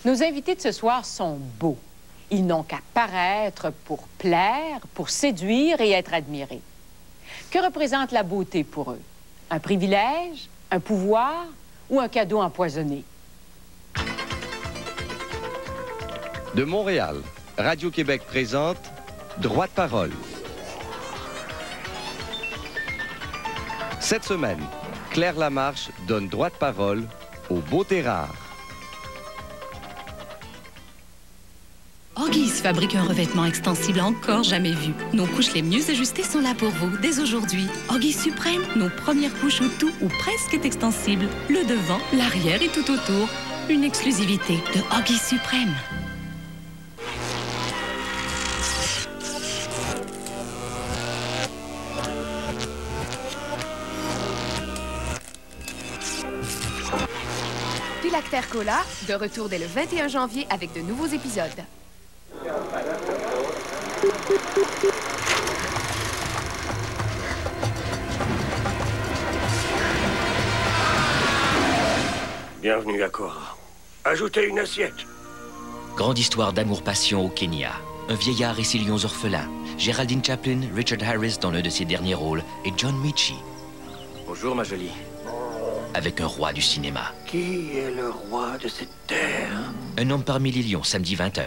Nos invités de ce soir sont beaux. Ils n'ont qu'à paraître pour plaire, pour séduire et être admirés. Que représente la beauté pour eux? Un privilège, un pouvoir ou un cadeau empoisonné? De Montréal, Radio-Québec présente Droit de parole. Cette semaine, Claire Lamarche donne droit de parole aux beautés rares. Huggies fabrique un revêtement extensible encore jamais vu. Nos couches les mieux ajustées sont là pour vous dès aujourd'hui. Huggies Suprême, nos premières couches où tout ou presque est extensible. Le devant, l'arrière et tout autour. Une exclusivité de Huggies Suprême. Philactère Cola, de retour dès le 21 janvier avec de nouveaux épisodes. Bienvenue à Cora. Ajoutez une assiette. Grande histoire d'amour-passion au Kenya. Un vieillard et ses lions orphelins. Geraldine Chaplin, Richard Harris dans l'un de ses derniers rôles et John Michie. Bonjour, ma jolie. Avec un roi du cinéma. Qui est le roi de cette terre? Un homme parmi les lions, samedi 20h.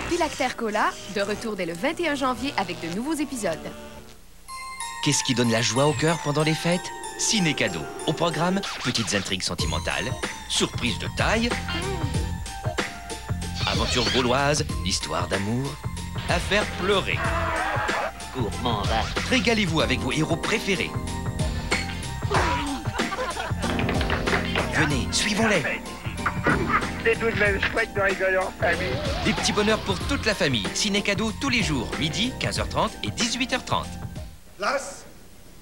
Philactère Cola, de retour dès le 21 janvier avec de nouveaux épisodes. Qu'est-ce qui donne la joie au cœur pendant les fêtes? Ciné-cadeau. Au programme, petites intrigues sentimentales, surprises de taille, aventures gauloises, histoire d'amour, à faire pleurer. Gourmand, va. Régalez-vous avec vos héros préférés. Venez, suivons-les. C'est tout de même chouette de rigoler en famille. Des petits bonheurs pour toute la famille. Ciné-cadeau tous les jours, midi, 15h30 et 18h30. Place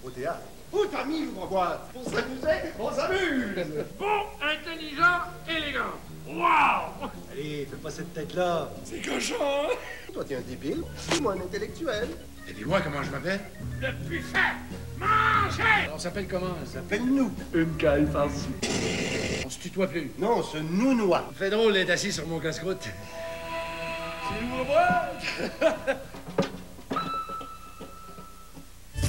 au théâtre. Où t'as mis l'ouvre-boîte? Pour s'amuser, on s'amuse. Bon, intelligent, élégant. Waouh! Allez, fais pas cette tête-là. C'est cochon, hein? Toi, t'es un débile, dis-moi un intellectuel. Et dis-moi comment je m'appelle? Le buffet! Mangez! On s'appelle comment? Ça s'appelle nous. Une caille farcie. On se tutoie plus. Non, on se nounoie. Fait drôle d'être assis sur mon casse-croûte. C'est moi.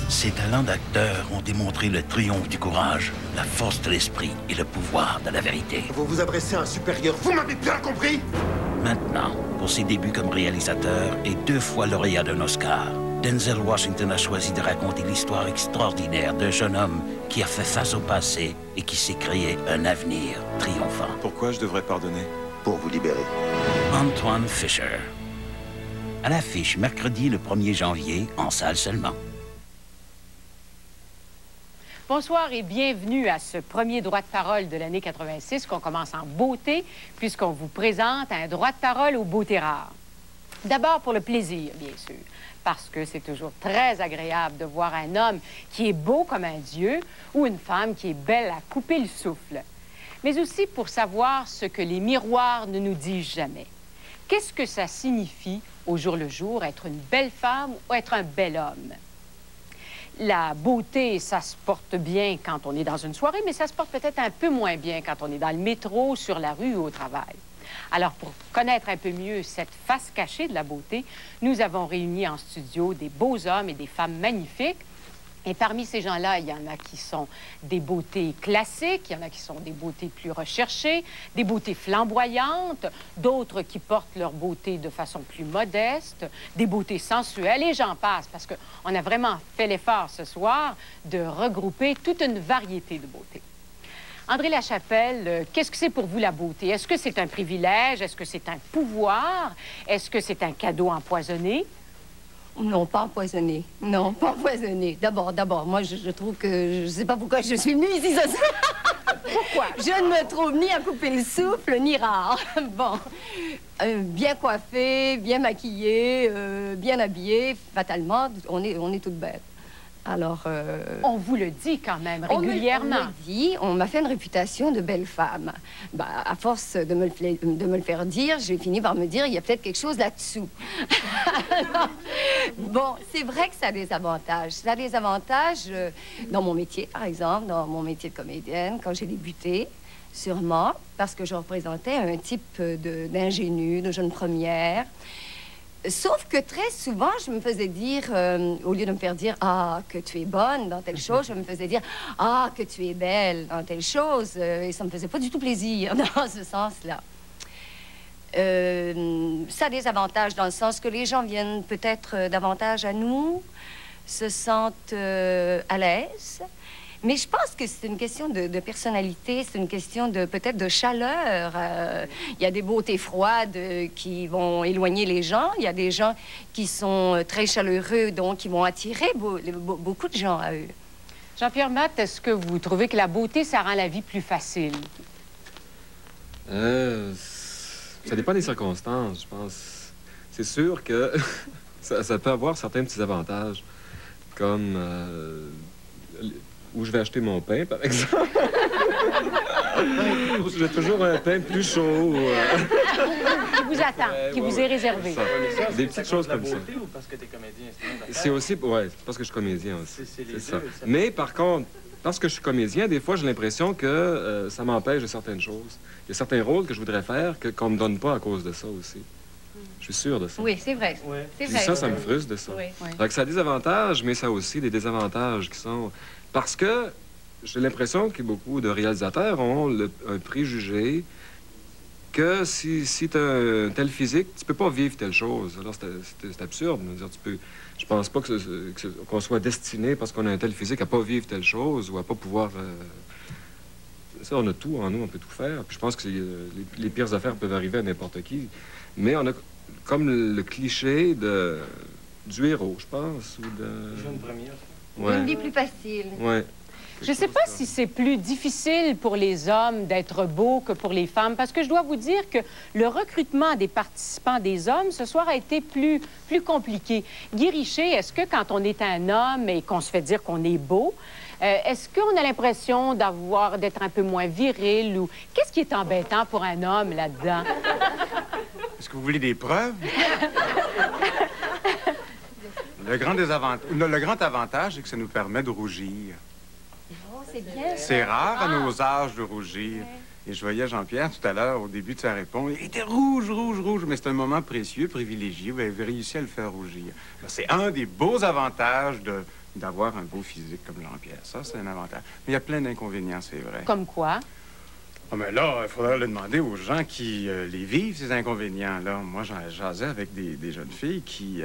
Ses talents d'acteur ont démontré le triomphe du courage, la force de l'esprit et le pouvoir de la vérité. Vous vous adressez à un supérieur, vous m'avez bien compris? Maintenant, pour ses débuts comme réalisateur et 2 fois lauréat d'un Oscar, Denzel Washington a choisi de raconter l'histoire extraordinaire d'un jeune homme qui a fait face au passé et qui s'est créé un avenir triomphant. Pourquoi je devrais pardonner? Pour vous libérer. Antwone Fisher. À l'affiche mercredi le 1er janvier, en salle seulement. Bonsoir et bienvenue à ce premier droit de parole de l'année 86 qu'on commence en beauté puisqu'on vous présente un droit de parole aux beautés rares. D'abord pour le plaisir, bien sûr, parce que c'est toujours très agréable de voir un homme qui est beau comme un dieu ou une femme qui est belle à couper le souffle. Mais aussi pour savoir ce que les miroirs ne nous disent jamais. Qu'est-ce que ça signifie au jour le jour, être une belle femme ou être un bel homme? La beauté, ça se porte bien quand on est dans une soirée, mais ça se porte peut-être un peu moins bien quand on est dans le métro, sur la rue ou au travail. Alors, pour connaître un peu mieux cette face cachée de la beauté, nous avons réuni en studio des beaux hommes et des femmes magnifiques. Et parmi ces gens-là, il y en a qui sont des beautés classiques, il y en a qui sont des beautés plus recherchées, des beautés flamboyantes, d'autres qui portent leur beauté de façon plus modeste, des beautés sensuelles, et j'en passe, parce qu'on a vraiment fait l'effort ce soir de regrouper toute une variété de beautés. André Lachapelle, qu'est-ce que c'est pour vous la beauté? Est-ce que c'est un privilège? Est-ce que c'est un pouvoir? Est-ce que c'est un cadeau empoisonné? Non, pas empoisonné. Non, pas empoisonné. D'abord, moi, je trouve que... Je sais pas pourquoi je suis venue ici ce soir. Pourquoi? Je ne me trouve ni à couper le souffle, ni rare. Bon. Bien coiffée, bien maquillée, bien habillée, fatalement, on est toutes bêtes. Alors... On vous le dit quand même régulièrement. On me dit, on m'a fait une réputation de belle femme. Ben, à force de me le faire dire, j'ai fini par me dire, il y a peut-être quelque chose là-dessous. Alors, bon, c'est vrai que ça a des avantages. Ça a des avantages dans mon métier, par exemple, dans mon métier de comédienne, quand j'ai débuté, sûrement, parce que je représentais un type d'ingénue, de jeune première. Sauf que très souvent, je me faisais dire, au lieu de me faire dire « Ah, que tu es bonne dans telle chose », je me faisais dire « Ah, que tu es belle dans telle chose ». Et ça me faisait pas du tout plaisir dans ce sens-là. Ça a des avantages dans le sens que les gens viennent peut-être davantage à nous, se sentent à l'aise. Mais je pense que c'est une question de personnalité, c'est une question de peut-être de chaleur. Il y a des beautés froides qui vont éloigner les gens. Il y a des gens qui sont très chaleureux, donc qui vont attirer beaucoup de gens à eux. Jean-Pierre Matt, est-ce que vous trouvez que la beauté, ça rend la vie plus facile? Ça dépend des circonstances, je pense. C'est sûr que ça peut avoir certains petits avantages, comme... où je vais acheter mon pain, par exemple. J'ai toujours un pain plus chaud. Qui vous attend, qui vous est réservé. Des petites choses comme ça. Ou parce que t'es comédien? C'est aussi, ouais, parce que je suis comédien aussi. C'est ça. Mais par contre, parce que je suis comédien, des fois, j'ai l'impression que ça m'empêche de certaines choses. Il y a certains rôles que je voudrais faire qu'on ne me donne pas à cause de ça aussi. Je suis sûr de ça. Oui, c'est vrai. Ouais. C'est vrai. Ça me frustre de ça. Oui. Donc, ça a des avantages, mais ça a aussi des désavantages qui sont... Parce que j'ai l'impression que beaucoup de réalisateurs ont un préjugé que si tu as un tel physique, tu peux pas vivre telle chose. Alors, c'est absurde. Je pense pas qu'on soit destiné, parce qu'on a un tel physique, à pas vivre telle chose ou à pas pouvoir... Ça, on a tout en nous, on peut tout faire. Puis je pense que les pires affaires peuvent arriver à n'importe qui. Mais on a comme le cliché du héros, je pense, ou de... Jeune première. Ouais. Une vie plus facile. Ouais. Je ne sais pas si c'est plus difficile pour les hommes d'être beaux que pour les femmes, parce que je dois vous dire que le recrutement des participants des hommes ce soir a été plus compliqué. Guy Richer, est-ce que quand on est un homme et qu'on se fait dire qu'on est beau, est-ce qu'on a l'impression d'être un peu moins viril ou... Qu'est-ce qui est embêtant pour un homme là-dedans? Est-ce que vous voulez des preuves? Le grand avantage, c'est que ça nous permet de rougir. Oh, c'est bien. C'est rare à nos âges de rougir. Ouais. Et je voyais Jean-Pierre tout à l'heure, au début de sa réponse. Il était rouge, rouge, rouge. Mais c'est un moment précieux, privilégié. Vous avez réussi à le faire rougir. C'est un des beaux avantages d'avoir un beau physique comme Jean-Pierre. Ça, c'est un avantage. Mais il y a plein d'inconvénients, c'est vrai. Comme quoi? Ah, mais là, il faudrait le demander aux gens qui les vivent, ces inconvénients-là. Moi, j'en jasais avec des jeunes filles qui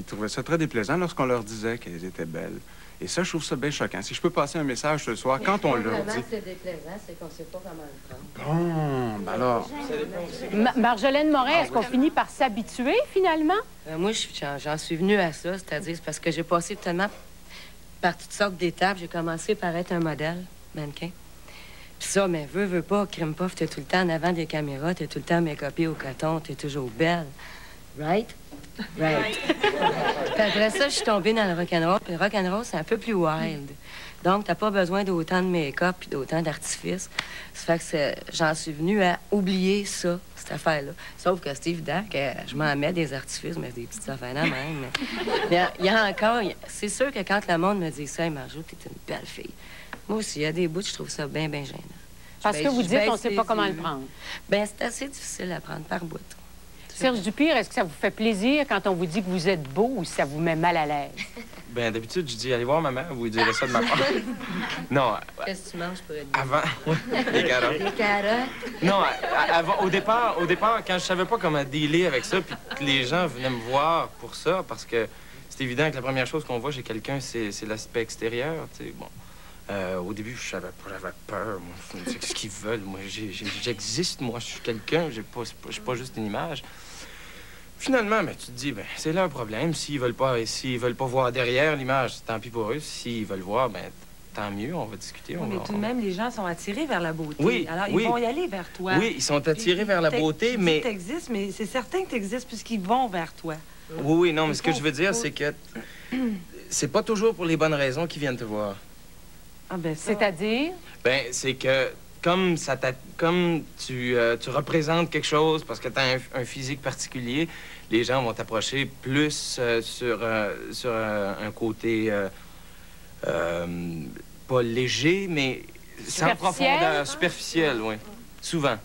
trouvaient ça très déplaisant lorsqu'on leur disait qu'elles étaient belles. Et ça, je trouve ça bien choquant. Si je peux passer un message ce soir, quand on leur dit... c'est déplaisant, c'est qu'on ne sait pas comment le Bon, prendre. ben alors... Marjolaine Morin, est-ce qu'on finit par s'habituer, finalement? Moi, j'en suis venue à ça, c'est-à-dire parce que j'ai passé tellement par toutes sortes d'étapes. J'ai commencé par être un modèle, mannequin. Puis ça, mais veux pas, crime puff, t'es tout le temps en avant des caméras, t'es tout le temps make-upée au coton, t'es toujours belle. Right? Right. Puis après ça, je suis tombée dans le rock'n'roll. Puis le rock'n'roll, c'est un peu plus wild. Donc, t'as pas besoin d'autant de make-up puis d'autant d'artifice. Ça fait que j'en suis venue à oublier ça, cette affaire-là. Sauf que c'est évident que je m'en mets des artifices, mais des petites affaires là même. Mais il y a encore... C'est sûr que quand le monde me dit ça, « Hey, Marjo, t'es une belle fille. » Moi aussi, il y a des bouts, je trouve ça bien, bien gênant. Parce que vous dites qu'on ne sait pas comment le prendre. Bien, c'est assez difficile à prendre par bout. Serge Dupire, est-ce que ça vous fait plaisir quand on vous dit que vous êtes beau ou ça vous met mal à l'aise? Bien, d'habitude, je dis, allez voir maman, vous lui direz ça de ma part. Non. Qu'est-ce que tu manges pour être Avant... Les carottes. Les carottes? Non, avant, au départ, quand je savais pas comment dealer avec ça, puis que les gens venaient me voir pour ça, parce que c'est évident que la première chose qu'on voit chez quelqu'un, c'est l'aspect extérieur, tu sais, bon. Au début, j'avais peur. C'est ce qu'ils veulent. Moi, j'existe, moi. Je suis quelqu'un. Je suis pas juste une image. Finalement, ben, tu te dis, ben, c'est leur problème. S'ils veulent pas voir derrière l'image, tant pis pour eux. S'ils veulent voir, ben, tant mieux, on va discuter. Mais tout de même, les gens sont attirés vers la beauté. Oui, alors, oui. ils vont y aller vers toi. Oui, ils sont attirés vers la beauté, mais... Tu existes, mais c'est certain que tu existes puisqu'ils vont vers toi. Oui, non, mais ce que je veux dire, c'est que c'est pas toujours pour les bonnes raisons qu'ils viennent te voir. Ah ben ça... C'est-à-dire? Ben, c'est que comme tu représentes quelque chose parce que tu as un physique particulier, les gens vont t'approcher plus sur un côté pas léger, mais sans profondeur, superficiel, oui. Souvent.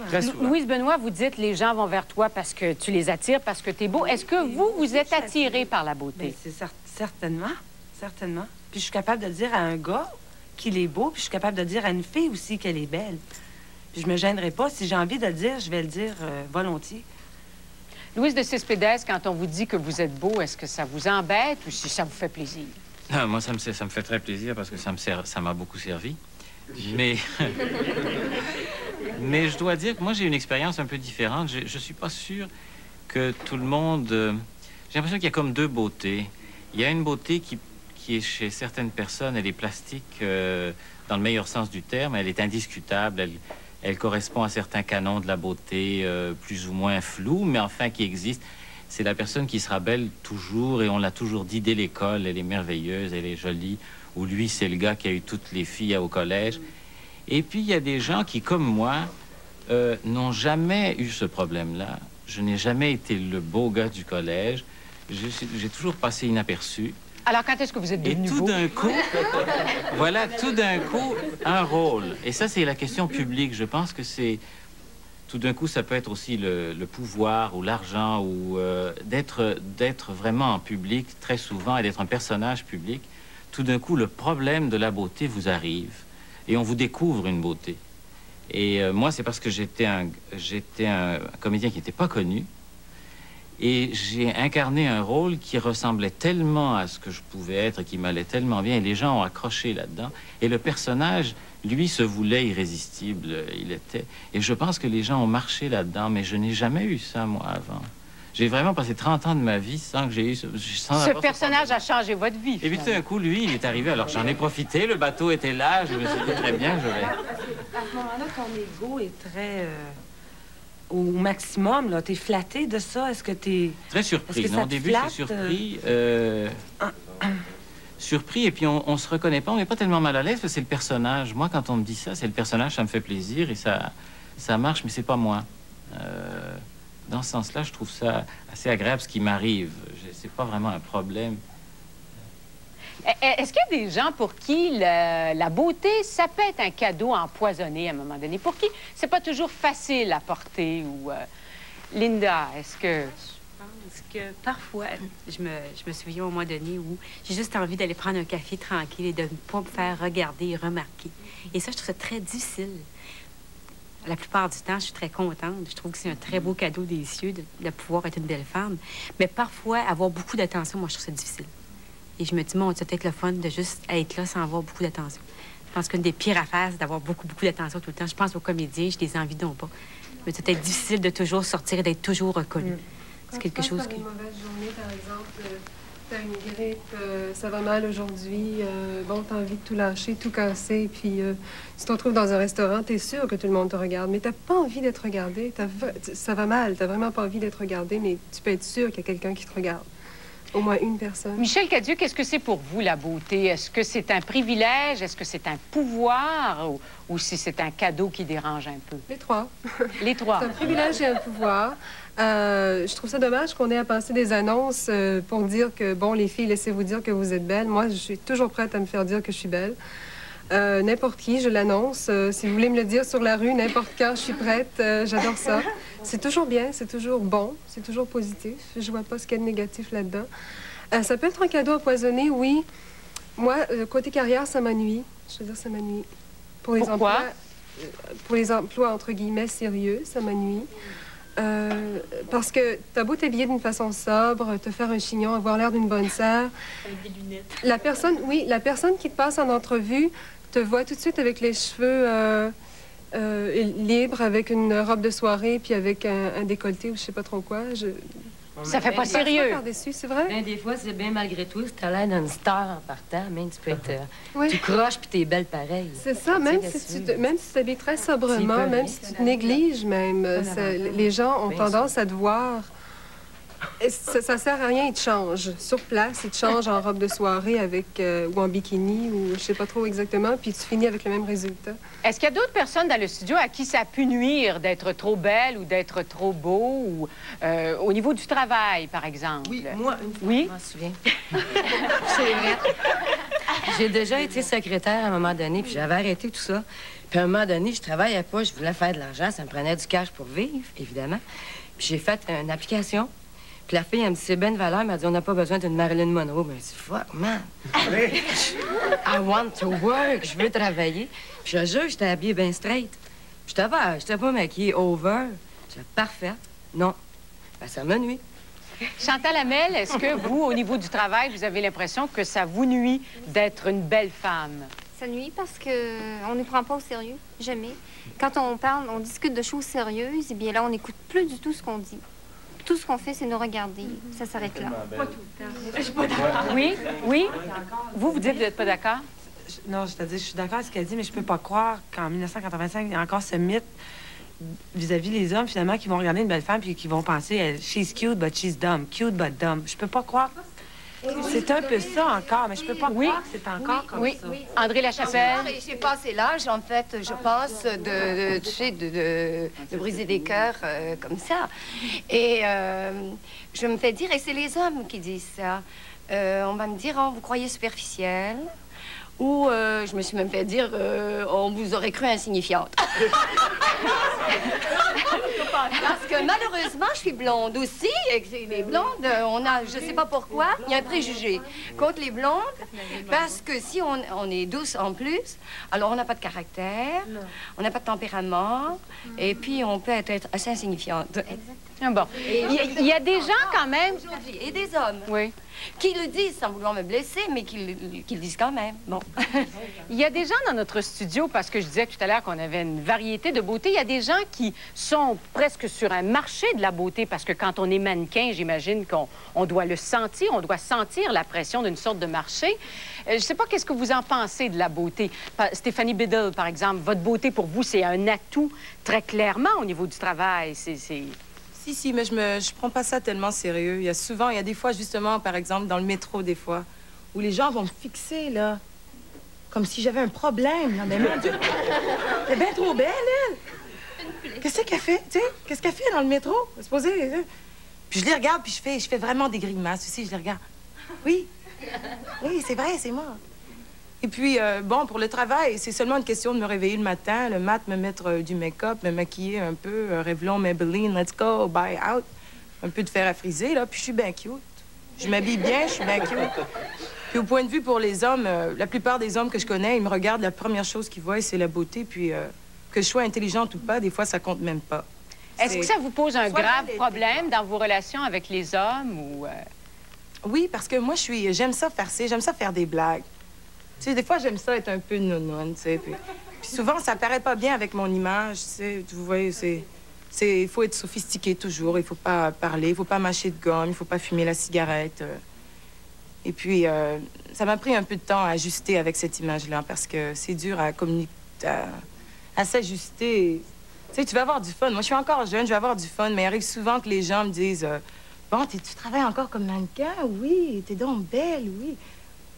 Très souvent. Louise Benoît, vous dites les gens vont vers toi parce que tu les attires, parce que tu es beau. Est-ce que vous êtes attiré par la beauté? C'est certainement. Certainement. Puis je suis capable de dire à un gars qu'il est beau, puis je suis capable de dire à une fille aussi qu'elle est belle. Puis je me gênerai pas. Si j'ai envie de le dire, je vais le dire volontiers. Louise de Cespedes, quand on vous dit que vous êtes beau, est-ce que ça vous embête ou si ça vous fait plaisir? Ah, moi, ça me fait très plaisir parce que ça m'a beaucoup servi. Mais... Mais je dois dire que moi, j'ai une expérience un peu différente. Je suis pas sûr que tout le monde... J'ai l'impression qu'il y a comme deux beautés. Il y a une beauté qui est chez certaines personnes, elle est plastique dans le meilleur sens du terme. Elle est indiscutable. Elle correspond à certains canons de la beauté plus ou moins flous, mais enfin qui existent. C'est la personne qui sera belle toujours, et on l'a toujours dit dès l'école. Elle est merveilleuse, elle est jolie. Ou lui, c'est le gars qui a eu toutes les filles au collège. Et puis, il y a des gens qui, comme moi, n'ont jamais eu ce problème-là. Je n'ai jamais été le beau gars du collège. J'ai toujours passé inaperçu. Alors, quand est-ce que vous êtes devenu beau? Et tout d'un coup, voilà, tout d'un coup, un rôle. Et ça, c'est la question publique. Je pense que c'est... Tout d'un coup, ça peut être aussi le pouvoir ou l'argent ou d'être vraiment en public très souvent et d'être un personnage public. Tout d'un coup, le problème de la beauté vous arrive et on vous découvre une beauté. Et moi, c'est parce que j'étais un comédien qui n'était pas connu et j'ai incarné un rôle qui ressemblait tellement à ce que je pouvais être, qui m'allait tellement bien, et les gens ont accroché là-dedans. Et le personnage, lui, se voulait irrésistible, il était. Et je pense que les gens ont marché là-dedans, mais je n'ai jamais eu ça, moi, avant. J'ai vraiment passé 30 ans de ma vie sans que j'ai eu... Ce personnage a changé votre vie. Et puis tout d'un coup, lui, il est arrivé. Alors j'en ai profité, le bateau était là, je me suis dit très bien, je vais... À ce moment-là, ton ego est très... au maximum, là. T'es flatté de ça? Est-ce que t'es... Très surpris. Non, au début, je suis surpris. Surpris, et puis on se reconnaît pas. On n'est pas tellement mal à l'aise, parce que c'est le personnage. Moi, quand on me dit ça, c'est le personnage, ça me fait plaisir, et ça marche, mais c'est pas moi. Dans ce sens-là, je trouve ça assez agréable, ce qui m'arrive. C'est pas vraiment un problème. Est-ce qu'il y a des gens pour qui la beauté, ça peut être un cadeau empoisonné à un moment donné? Pour qui c'est pas toujours facile à porter? Ou Linda, est-ce que... Je pense que parfois, je me souviens au moment donné où j'ai juste envie d'aller prendre un café tranquille et de ne pas me faire regarder et remarquer. Et ça, je trouve ça très difficile. La plupart du temps, je suis très contente. Je trouve que c'est un très beau cadeau des cieux de pouvoir être une belle femme. Mais parfois, avoir beaucoup d'attention, moi, je trouve ça difficile. Et je me dis, bon, c'est peut-être le fun de juste être là sans avoir beaucoup d'attention. Je pense qu'une des pires affaires, c'est d'avoir beaucoup d'attention tout le temps. Je pense aux comédiens, je les envie donc pas. Mais c'est peut-être difficile de toujours sortir et d'être toujours reconnu. C'est quelque chose qui... une mauvaise journée, par exemple, t'as une grippe, ça va mal aujourd'hui, bon, t'as envie de tout lâcher, tout casser, puis si tu te retrouves dans un restaurant, t'es sûr que tout le monde te regarde, mais t'as pas envie d'être regardé, ça va mal, t'as vraiment pas envie d'être regardé, mais tu peux être sûr qu'il y a quelqu'un qui te regarde. Au moins une personne. Michel Cadieux, qu'est-ce que c'est pour vous, la beauté? Est-ce que c'est un privilège? Est-ce que c'est un pouvoir? Ou si c'est un cadeau qui dérange un peu? Les trois. Les trois. C'est un privilège et un pouvoir. Je trouve ça dommage qu'on ait à passer des annonces pour dire que, bon, les filles, laissez-vous dire que vous êtes belles. Moi, je suis toujours prête à me faire dire que je suis belle. N'importe qui, je l'annonce. Si vous voulez me le dire sur la rue, n'importe quand, je suis prête. J'adore ça. C'est toujours bien, c'est toujours bon, c'est toujours positif. Je vois pas ce qu'il y a de négatif là-dedans. Ça peut être un cadeau empoisonné, oui. Moi, côté carrière, ça m'ennuie. Je veux dire, ça m'ennuie. Pour les emplois, entre guillemets, sérieux, ça m'ennuie. Parce que t'as beau t'habiller d'une façon sobre, te faire un chignon, avoir l'air d'une bonne sœur. Avec des lunettes. La personne qui te passe en entrevue te voit tout de suite avec les cheveux libres, avec une robe de soirée, puis avec un décolleté ou je sais pas trop quoi. Ça fait pas sérieux. Par-dessus, c'est vrai? Ben, des fois, c'est bien malgré tout. Si t'as l'air d'une star en partant, même tu peux être... Tu croches puis t'es belle pareil. C'est ça, même si tu t'habilles très sobrement, même si tu te négliges même, les gens ont tendance à te voir... Ça sert à rien, ils te changent. Sur place, ils te changent en robe de soirée avec, ou en bikini, ou je sais pas trop exactement, puis tu finis avec le même résultat. Est-ce qu'il y a d'autres personnes dans le studio à qui ça a pu nuire d'être trop belle ou d'être trop beau, ou au niveau du travail, par exemple? Oui, moi, une fois, oui? je m'en souviens. C'est vrai. J'ai déjà été secrétaire à un moment donné, puis j'avais arrêté tout ça. Puis à un moment donné, je travaillais pas, je voulais faire de l'argent, ça me prenait du cash pour vivre, évidemment. Puis j'ai fait une application. Puis la fille, elle me dit, c'est bien de valeur. Elle m'a dit, on n'a pas besoin d'une Marilyn Monroe. Mais je dis, fuck, man. I want to work. Je veux travailler. Puis je jure, j'étais habillée bien straight. J'étais pas maquillée over. J'étais parfaite. Non. Ben, ça me nuit. Chantal Hamel, est-ce que vous, au niveau du travail, vous avez l'impression que ça vous nuit d'être une belle femme? Ça nuit parce qu'on ne prend pas au sérieux. Jamais. Quand on parle, on discute de choses sérieuses, et bien là, on n'écoute plus du tout ce qu'on dit. Tout ce qu'on fait, c'est nous regarder. Ça s'arrête là. Pas tout le temps. Je suis pas d'accord. Oui, oui. Vous dites que vous n'êtes pas d'accord? Non, je suis d'accord avec ce qu'elle dit, mais je peux pas croire qu'en 1985, il y a encore ce mythe vis-à-vis les hommes, finalement, qui vont regarder une belle femme puis qui vont penser « she's cute, but she's dumb. Cute, but dumb. » Je peux pas croire. C'est un peu ça encore, mais je peux pas croire que c'est encore comme ça. Oui. André Lachapelle? J'ai passé l'âge, en fait, je pense, de briser des cœurs comme ça. Et je me fais dire, et c'est les hommes qui disent ça, on va me dire, oh, vous croyez superficielle, ou je me suis même fait dire, on vous aurait cru insignifiante. Parce que malheureusement, je suis blonde aussi, et les blondes, on a, je sais pas pourquoi, il y a un préjugé contre les blondes, parce que si on est douce en plus, alors on n'a pas de caractère, on n'a pas de tempérament, et puis on peut être assez insignifiante. Bon. Il y a des gens quand même... Et des hommes. Oui. Qui le disent sans vouloir me blesser, mais qui le disent quand même. Bon. Il y a des gens dans notre studio, parce que je disais tout à l'heure qu'on avait une variété de beauté, il y a des gens qui sont presque sur un marché de la beauté, parce que quand on est mannequin, j'imagine qu'on doit le sentir, on doit sentir la pression d'une sorte de marché. Je ne sais pas qu'est-ce que vous en pensez de la beauté. Stéphanie Biddle, par exemple, votre beauté pour vous, c'est un atout très clairement au niveau du travail. Si, mais je prends pas ça tellement sérieux. Il y a des fois, justement, par exemple, dans le métro, des fois, où les gens vont me fixer, là, comme si j'avais un problème, là. Mais mon Dieu, elle est bien trop belle, elle. Qu'est-ce qu'elle fait, tu sais? Qu'est-ce qu'elle fait dans le métro? Elle est supposée, puis je les regarde, puis je fais vraiment des grimaces aussi, je les regarde. Oui, c'est vrai, c'est moi. Et puis, bon, pour le travail, c'est seulement une question de me réveiller le matin, le mat, me mettre du make-up, me maquiller un peu, Revlon, Maybelline, let's go, buy out. Un peu de fer à friser, là, puis je suis bien cute. Je m'habille bien, je suis bien cute. Puis au point de vue pour les hommes, la plupart des hommes que je connais, ils me regardent, la première chose qu'ils voient, c'est la beauté, puis que je sois intelligente ou pas, des fois, ça compte même pas. Est-ce que ça vous pose un grave problème dans vos relations avec les hommes, ou... Oui, parce que moi, j'aime ça farcer, j'aime ça faire des blagues. Tu sais, des fois, j'aime ça être un peu nounoune, tu sais. Puis souvent, ça paraît pas bien avec mon image, tu sais. Vous voyez, il faut être sophistiqué toujours. Il faut pas parler, il faut pas mâcher de gomme, il faut pas fumer la cigarette. Et puis, ça m'a pris un peu de temps à ajuster avec cette image-là, parce que c'est dur à communiquer, à s'ajuster. Tu sais, tu vas avoir du fun. Moi, je suis encore jeune, je vais avoir du fun, mais il arrive souvent que les gens me disent bon, tu travailles encore comme mannequin? Oui, t'es donc belle, oui.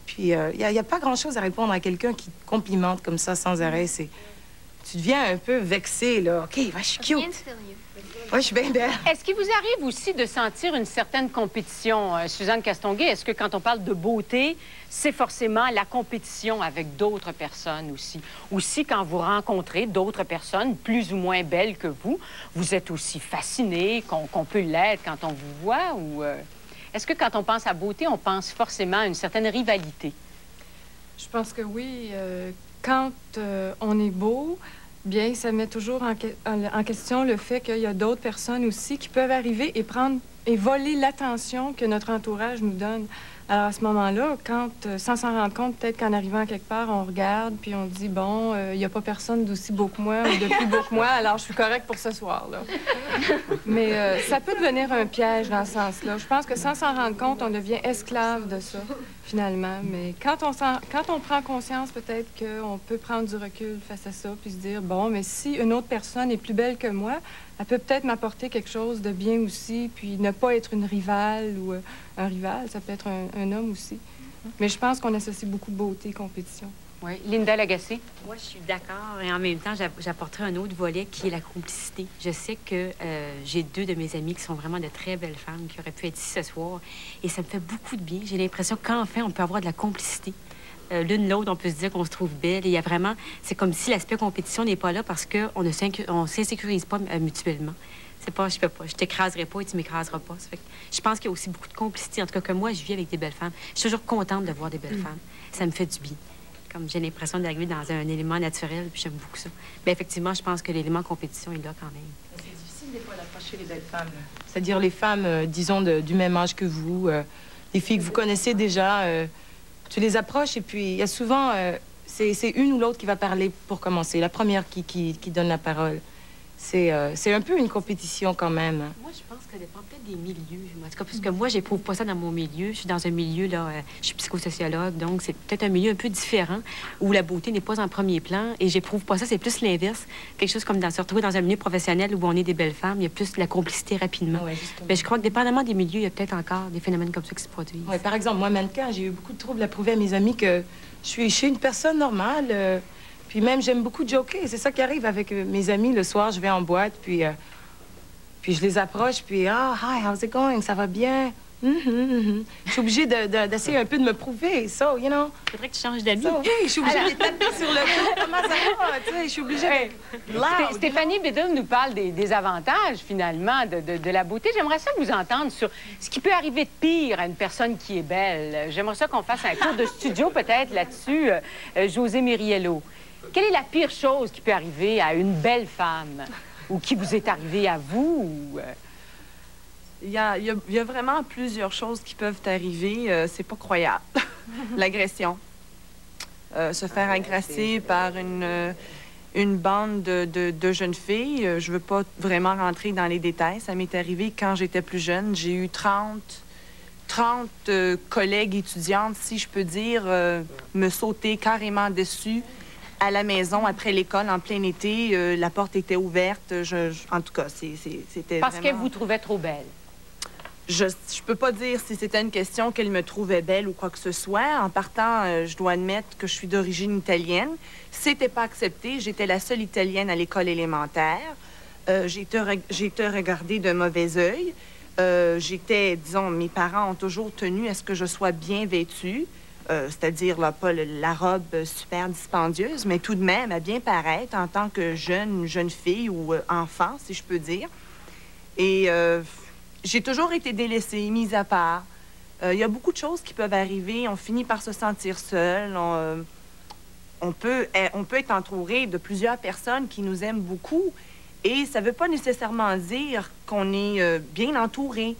Puis, il n'y a pas grand-chose à répondre à quelqu'un qui te complimente comme ça sans arrêt. Tu deviens un peu vexé, là. OK, je suis cute. Rien de sérieux. Ouais, je suis bien belle. Est-ce qu'il vous arrive aussi de sentir une certaine compétition, Suzanne Castonguay? Est-ce que quand on parle de beauté, c'est forcément la compétition avec d'autres personnes aussi? Aussi, quand vous rencontrez d'autres personnes plus ou moins belles que vous êtes aussi fasciné qu'on peut l'être quand on vous voit? Ou est-ce que quand on pense à beauté, on pense forcément à une certaine rivalité? Je pense que oui. Quand on est beau, bien, ça met toujours en question le fait qu'il y a d'autres personnes aussi qui peuvent arriver et prendre et voler l'attention que notre entourage nous donne. Alors, à ce moment-là, quand, sans s'en rendre compte, peut-être qu'en arrivant quelque part, on regarde, puis on dit, bon, il n'y a pas personne d'aussi beau que moi ou de plus beau que moi, alors je suis correct pour ce soir, là. Mais ça peut devenir un piège dans ce sens-là. Je pense que sans s'en rendre compte, on devient esclave de ça, finalement. Mais quand on prend conscience, peut-être qu'on peut prendre du recul face à ça, puis se dire, bon, mais si une autre personne est plus belle que moi, elle peut peut-être m'apporter quelque chose de bien aussi, puis ne pas être une rivale ou un rival, ça peut être un homme aussi. Mais je pense qu'on associe beaucoup de beauté et compétition. Oui. Linda Lagacé? Moi, je suis d'accord. Et en même temps, j'apporterai un autre volet qui est la complicité. Je sais que j'ai 2 de mes amies qui sont vraiment de très belles femmes qui auraient pu être ici ce soir. Et ça me fait beaucoup de bien. J'ai l'impression qu'enfin, on peut avoir de la complicité. L'une l'autre, on peut se dire qu'on se trouve belle. Et il y a vraiment... C'est comme si l'aspect compétition n'est pas là parce qu'on ne s'insécurise pas mutuellement. C'est pas, je peux pas, je t'écraserai pas et tu m'écraseras pas. Ça fait que je pense qu'il y a aussi beaucoup de complicité. En tout cas, que moi, je vis avec des belles femmes. Je suis toujours contente de voir des belles femmes. Ça me fait du bien. Comme j'ai l'impression d'arriver dans un élément naturel, puis j'aime beaucoup ça. Mais effectivement, je pense que l'élément compétition est là quand même. C'est difficile des fois d'approcher les belles femmes. C'est-à-dire les femmes, disons, du même âge que vous, des filles que vous connaissez déjà. Tu les approches et puis il y a souvent... c'est une ou l'autre qui va parler pour commencer. La première qui donne la parole. C'est un peu une compétition quand même. Moi, je pense que ça dépend peut-être des milieux. En tout cas, puisque moi, j'éprouve pas ça dans mon milieu. Je suis dans un milieu, là, je suis psychosociologue, donc c'est peut-être un milieu un peu différent où la beauté n'est pas en premier plan et j'éprouve pas ça. C'est plus l'inverse. Quelque chose comme se retrouver dans un milieu professionnel où on est des belles femmes, il y a plus de la complicité rapidement. Ouais, mais je crois que dépendamment des milieux, il y a peut-être encore des phénomènes comme ça qui se produisent. Ouais, par exemple, moi, mannequin, j'ai eu beaucoup de troubles à prouver à mes amis que je suis chez une personne normale. Puis même, j'aime beaucoup joker. C'est ça qui arrive avec mes amis. Le soir, je vais en boîte, puis je les approche, puis « Ah, hi, how's it going? Ça va bien? Je suis obligée d'essayer un peu de me prouver. So, you know... Faudrait que tu changes d'amis. Oui, je suis obligée de les taper sur le dos. Comment ça va? Tu sais, je suis obligée de... Stéphanie Bédum nous parle des avantages, finalement, de la beauté. J'aimerais ça vous entendre sur ce qui peut arriver de pire à une personne qui est belle. J'aimerais ça qu'on fasse un cours de studio, peut-être, là-dessus. José Miriello. Quelle est la pire chose qui peut arriver à une belle femme? Ou qui vous est arrivée à vous? Ou... Il y a vraiment plusieurs choses qui peuvent arriver. C'est pas croyable. L'agression. Se faire agresser par une bande de jeunes filles. Je veux pas vraiment rentrer dans les détails. Ça m'est arrivé quand j'étais plus jeune. J'ai eu 30 collègues étudiantes, si je peux dire, me sauter carrément dessus à la maison après l'école en plein été. La porte était ouverte. En tout cas, c'était Parce vraiment... qu'elle vous trouvait trop belle. Je peux pas dire si c'était une question qu'elle me trouvait belle ou quoi que ce soit. En partant, je dois admettre que je suis d'origine italienne. C'était pas accepté. J'étais la seule italienne à l'école élémentaire. J'ai été regardée de mauvais œil. Disons, mes parents ont toujours tenu à ce que je sois bien vêtue. C'est-à-dire, là, pas la robe super dispendieuse, mais tout de même à bien paraître en tant que jeune fille ou enfant, si je peux dire. Et j'ai toujours été délaissée, mise à part. Il y a beaucoup de choses qui peuvent arriver. On finit par se sentir seul. On peut être entouré de plusieurs personnes qui nous aiment beaucoup. Et ça ne veut pas nécessairement dire qu'on est bien entouré.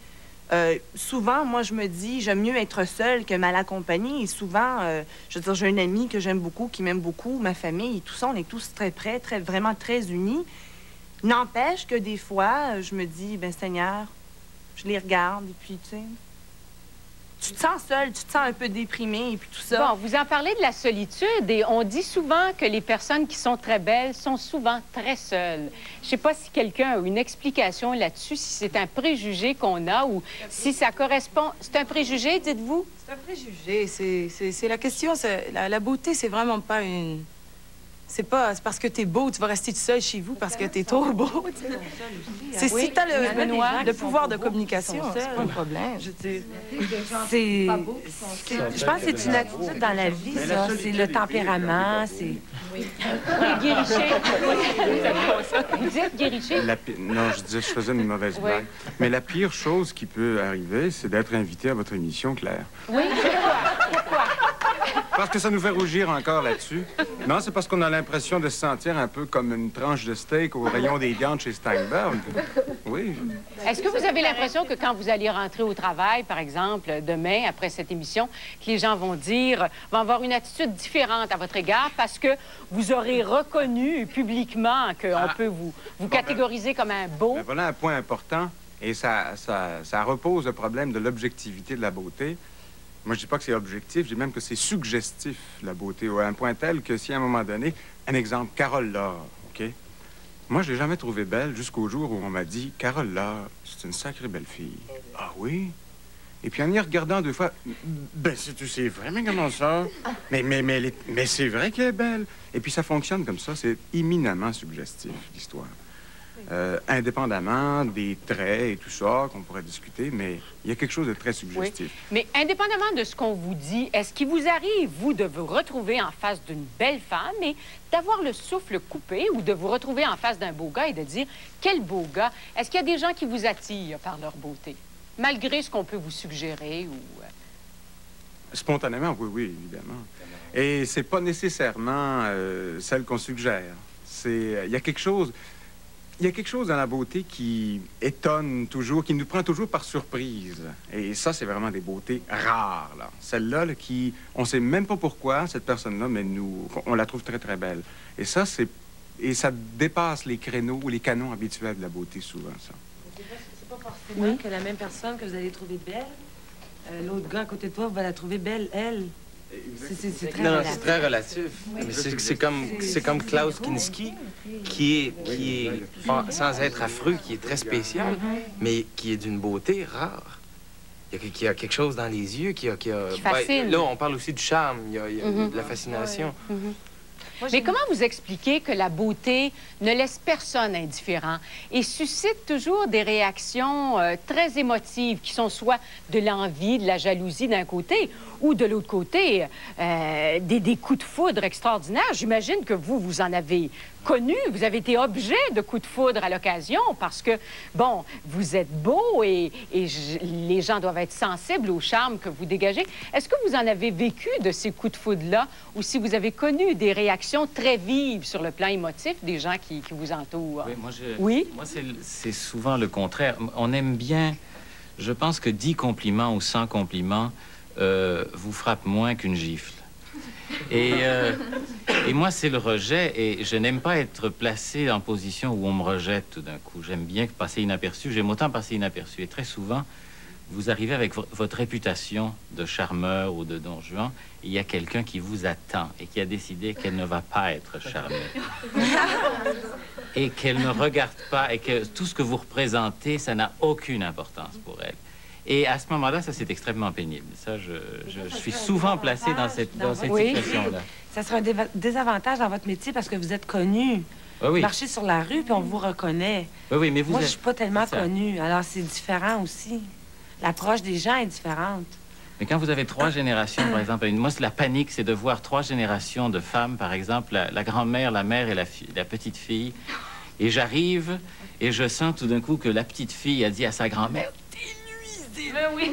Souvent, moi, je me dis, j'aime mieux être seule que mal accompagnée. Et souvent, je veux dire, j'ai un ami que j'aime beaucoup, qui m'aime beaucoup, ma famille, et tout ça, on est tous très près, vraiment très unis. N'empêche que des fois, je me dis, ben Seigneur, je les regarde, et puis, tu sais, tu te sens seule, tu te sens un peu déprimée, et puis tout ça. Bon, vous en parlez de la solitude, et on dit souvent que les personnes qui sont très belles sont souvent très seules. Je sais pas si quelqu'un a une explication là-dessus, si c'est un préjugé qu'on a, ou si ça correspond... C'est un préjugé, dites-vous? C'est un préjugé. C'est la question. La beauté, c'est vraiment pas une... C'est parce que t'es beau, tu vas rester tout seul chez vous parce que t'es trop beau. C'est si t'as le pouvoir de communication, c'est pas un problème. Je pense que c'est une attitude dans la vie, ça. C'est le tempérament, c'est... Oui, Guériché. Vous dites Guériché? Non, je faisais une mauvaise blague. Mais la pire chose qui peut arriver, c'est d'être invité à votre émission, Claire. Oui, pourquoi? Parce que ça nous fait rougir encore là-dessus. Non, c'est parce qu'on a l'impression de se sentir un peu comme une tranche de steak au rayon des viandes chez Steinberg. Oui. Est-ce que vous avez l'impression que quand vous allez rentrer au travail, par exemple, demain, après cette émission, que les gens vont avoir une attitude différente à votre égard parce que vous aurez reconnu publiquement qu'on peut vous catégoriser comme un beau? Ben voilà un point important, et ça repose le problème de l'objectivité de la beauté. Moi, je dis pas que c'est objectif, je dis même que c'est suggestif, la beauté, à un point tel que si à un moment donné, un exemple, Carole Laure, OK? Moi, je l'ai jamais trouvée belle jusqu'au jour où on m'a dit « Carole Laure, c'est une sacrée belle fille. » Ah oui? Et puis en y regardant 2 fois, ben c'est vrai, mais comment ça? Mais c'est vrai qu'elle est belle. Et puis ça fonctionne comme ça, c'est éminemment suggestif, l'histoire. Indépendamment des traits et tout ça qu'on pourrait discuter, mais il y a quelque chose de très suggestif. Oui. Mais indépendamment de ce qu'on vous dit, est-ce qu'il vous arrive, vous, de vous retrouver en face d'une belle femme et d'avoir le souffle coupé ou de vous retrouver en face d'un beau gars et de dire « Quel beau gars! » Est-ce qu'il y a des gens qui vous attirent par leur beauté, malgré ce qu'on peut vous suggérer ou... Spontanément, oui, évidemment. Et c'est pas nécessairement celle qu'on suggère. Il y a quelque chose... Il y a quelque chose dans la beauté qui étonne toujours, qui nous prend toujours par surprise. Et ça, c'est vraiment des beautés rares, là. Celle-là, là, qui... On sait même pas pourquoi, cette personne-là, mais nous... On la trouve très, très belle. Et ça, c'est... Et ça dépasse les créneaux ou les canons habituels de la beauté, souvent, ça. C'est pas forcément que la même personne que vous allez trouver belle, l'autre gars à côté de toi va la trouver belle, elle. C'est très relatif. C'est très relatif. Oui. C'est comme Klaus Kinski, qui est sans être affreux, qui est très spécial, mais qui est d'une beauté rare. Il y a quelque chose dans les yeux qui fascine. Là, on parle aussi du charme, il y a de la fascination. Mais comment vous expliquez que la beauté ne laisse personne indifférent et suscite toujours des réactions très émotives qui sont soit de l'envie, de la jalousie d'un côté ou de l'autre côté, des coups de foudre extraordinaires? J'imagine que vous en avez connu, vous avez été objet de coups de foudre à l'occasion parce que, bon, vous êtes beau et les gens doivent être sensibles au charme que vous dégagez. Est-ce que vous en avez vécu de ces coups de foudre-là ou si vous avez connu des réactions très vives sur le plan émotif des gens qui vous entourent? Oui, moi, c'est souvent le contraire. On aime bien... Je pense que 10 compliments ou 100 compliments vous frappent moins qu'une gifle. Et moi, c'est le rejet, et je n'aime pas être placé en position où on me rejette tout d'un coup. J'aime bien passer inaperçu, j'aime autant passer inaperçu. Et très souvent, vous arrivez avec votre réputation de charmeur ou de Don Juan, et il y a quelqu'un qui vous attend et qui a décidé qu'elle ne va pas être charmée. Et qu'elle ne regarde pas, et que tout ce que vous représentez, ça n'a aucune importance pour elle. Et à ce moment-là, ça, c'est extrêmement pénible. Ça, je suis souvent placé dans cette situation-là. Ça sera un désavantage dans votre métier parce que vous êtes connu. Oui. Marchez sur la rue, puis on vous reconnaît. Oui, mais moi, je suis pas tellement connue, alors c'est différent aussi. L'approche des gens est différente. Mais quand vous avez 3 générations, par exemple, moi, la panique, c'est de voir 3 générations de femmes, par exemple, la grand-mère, la mère et la petite fille. Et j'arrive et je sens tout d'un coup que la petite fille a dit à sa grand-mère... Oui.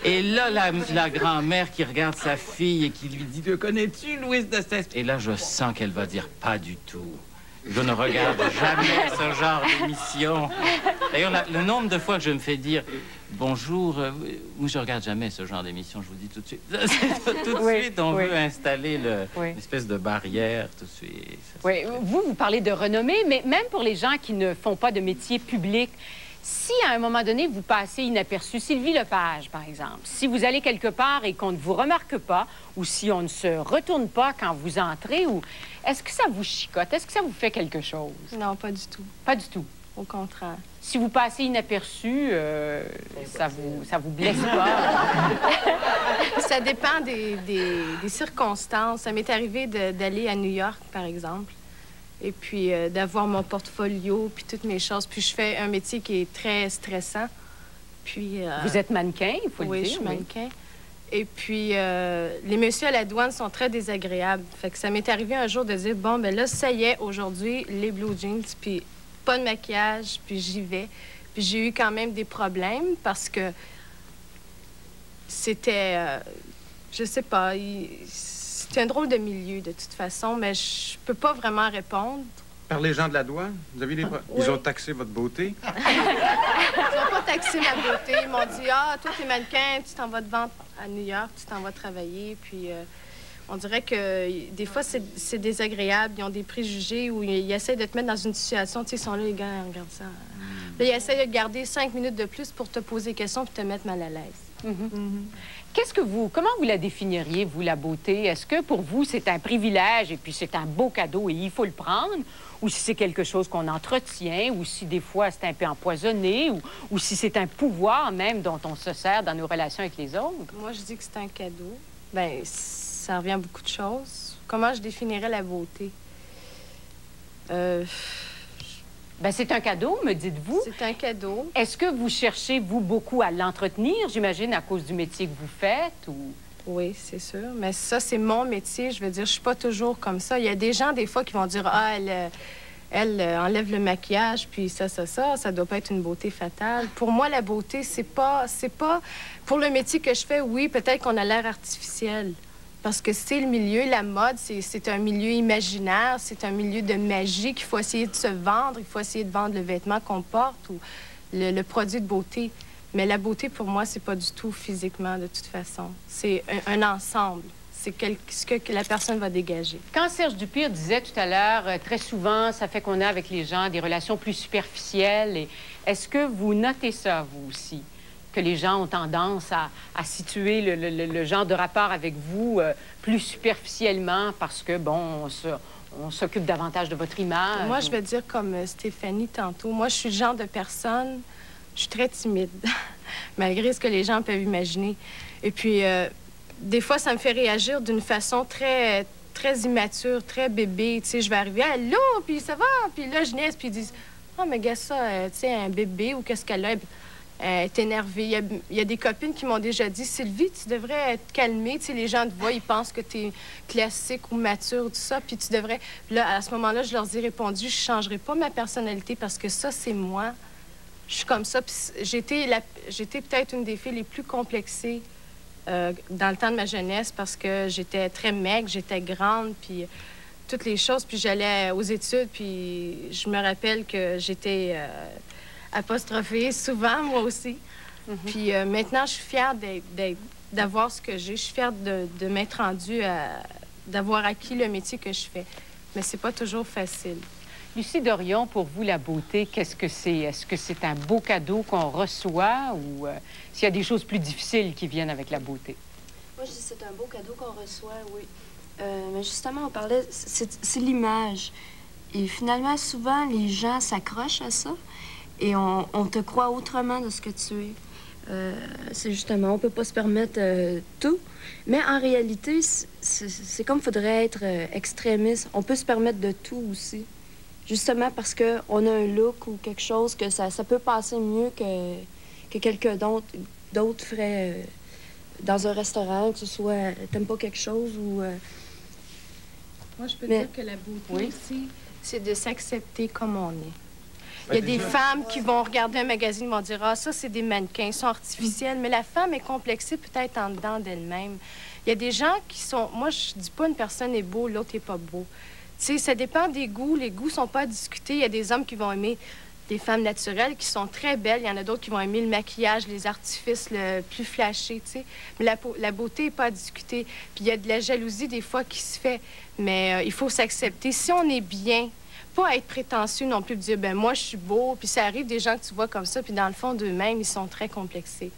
Et là, la grand-mère qui regarde sa fille et qui lui dit « Le connais-tu, Louise de Cesse ?» Et là, je sens qu'elle va dire « Pas du tout. Je ne regarde jamais ce genre d'émission. » D'ailleurs, le nombre de fois que je me fais dire « Bonjour, moi, je regarde jamais ce genre d'émission, je vous dis tout de suite. » Tout de suite, on veut installer une espèce de barrière, tout de suite. Oui, vous parlez de renommée, mais même pour les gens qui ne font pas de métier public, si à un moment donné, vous passez inaperçu, Sylvie Lepage, par exemple, si vous allez quelque part et qu'on ne vous remarque pas, ou si on ne se retourne pas quand vous entrez, ou est-ce que ça vous chicote? Est-ce que ça vous fait quelque chose? Non, pas du tout. Pas du tout? Au contraire. Si vous passez inaperçu, ça vous blesse pas? Ça dépend des circonstances. Ça m'est arrivé d'aller à New York, par exemple. Et puis d'avoir mon portfolio, puis toutes mes choses. Puis je fais un métier qui est très stressant. Puis... Vous êtes mannequin, il faut le dire. Oui, je suis mannequin. Et puis, les messieurs à la douane sont très désagréables. Fait que ça m'est arrivé un jour de dire, bon, ben là, ça y est, aujourd'hui, les blue jeans, puis pas de maquillage, puis j'y vais. Puis j'ai eu quand même des problèmes parce que c'était... je sais pas... C'est un drôle de milieu, de toute façon, mais je peux pas vraiment répondre. Par les gens de la douane? Vous avez des... Ils ont taxé votre beauté? Ils n'ont pas taxé ma beauté. Ils m'ont dit, ah, toi, t'es mannequin, tu t'en vas te vendre à New York, tu t'en vas travailler. Puis on dirait que des fois, c'est désagréable. Ils ont des préjugés où ils essaient de te mettre dans une situation. Tu sais, ils sont là, les gars, regarde ça. Là, ils essaient de garder 5 minutes de plus pour te poser des questions et te mettre mal à l'aise. Comment vous la définiriez, vous, la beauté? Est-ce que pour vous, c'est un privilège et puis c'est un beau cadeau et il faut le prendre? Ou si c'est quelque chose qu'on entretient, ou si des fois c'est un peu empoisonné, ou si c'est un pouvoir même dont on se sert dans nos relations avec les autres? Moi, je dis que c'est un cadeau. Bien, ça revient à beaucoup de choses. Comment je définirais la beauté? Ben, c'est un cadeau, me dites-vous. C'est un cadeau. Est-ce que vous cherchez, vous, beaucoup à l'entretenir, j'imagine, à cause du métier que vous faites, ou... Oui, c'est sûr. Mais ça, c'est mon métier. Je veux dire, je suis pas toujours comme ça. Il y a des gens, des fois, qui vont dire, ah, elle enlève le maquillage, puis ça doit pas être une beauté fatale. Pour moi, la beauté, c'est pas... Pour le métier que je fais, oui, peut-être qu'on a l'air artificiel. Parce que c'est le milieu, la mode, c'est un milieu imaginaire, c'est un milieu de magie qu'il faut essayer de se vendre, il faut essayer de vendre le vêtement qu'on porte ou le produit de beauté. Mais la beauté, pour moi, c'est pas du tout physiquement, de toute façon. C'est un ensemble. C'est ce que la personne va dégager. Quand Serge Dupire disait tout à l'heure, très souvent, ça fait qu'on a avec les gens des relations plus superficielles. Est-ce que vous notez ça, vous aussi? Que les gens ont tendance à situer le genre de rapport avec vous plus superficiellement parce que, bon, on s'occupe davantage de votre image? Moi, je vais dire comme Stéphanie tantôt. Moi, je suis le genre de personne... Je suis très timide, malgré ce que les gens peuvent imaginer. Et puis, des fois, ça me fait réagir d'une façon très immature, très bébé. Tu sais, je vais arriver, allô, puis ça va? Puis là, je niaise, puis ils disent, ah, mais gars, ça, tu sais, un bébé ou qu'est-ce qu'elle a? Elle est énervée. Il y a des copines qui m'ont déjà dit, Sylvie, tu devrais être calmée. Tu sais, les gens te voient, ils pensent que tu es classique ou mature, tout ça, puis tu devrais... Puis là, à ce moment-là, je leur ai répondu, je changerai pas ma personnalité parce que ça, c'est moi. Je suis comme ça. Puis j'étais peut-être une des filles les plus complexées dans le temps de ma jeunesse parce que j'étais très maigre, j'étais grande, puis toutes les choses. Puis j'allais aux études, puis je me rappelle que j'étais apostrophée souvent, moi aussi. Puis maintenant, je suis fière d'avoir ce que j'ai. Je suis fière de m'être rendue d'avoir acquis le métier que je fais. Mais c'est pas toujours facile. Lucie Dorion, pour vous, la beauté, qu'est-ce que c'est? Est-ce que c'est un beau cadeau qu'on reçoit ou s'il y a des choses plus difficiles qui viennent avec la beauté? Moi, je dis que c'est un beau cadeau qu'on reçoit, oui. Mais justement, on parlait, c'est l'image. Et finalement, souvent, les gens s'accrochent à ça et on te croit autrement de ce que tu es. C'est justement, on peut pas se permettre tout. Mais en réalité, c'est comme il faudrait être extrémiste. On peut se permettre de tout aussi. Justement parce qu'on a un look ou quelque chose que ça peut passer mieux que quelqu'un d'autre ferait dans un restaurant, que ce soit t'aimes pas quelque chose ou... Moi, je peux dire que la beauté aussi, c'est de s'accepter comme on est. Il y a des femmes qui vont regarder un magazine et vont dire « Ah, ça, c'est des mannequins, ils sont artificiels. » Mais la femme est complexée peut-être en dedans d'elle-même. Il y a des gens qui sont... Moi, je dis pas une personne est beau, l'autre est pas beau. Tu sais, ça dépend des goûts. Les goûts sont pas à discuter. Il y a des hommes qui vont aimer des femmes naturelles qui sont très belles. Il y en a d'autres qui vont aimer le maquillage, les artifices le plus flashés, tu sais. Mais la beauté n'est pas à discuter. Puis il y a de la jalousie des fois qui se fait. Mais il faut s'accepter. Si on est bien, pas être prétentieux non plus, de dire, ben moi, je suis beau. Puis ça arrive des gens que tu vois comme ça, puis dans le fond d'eux-mêmes, ils sont très complexés.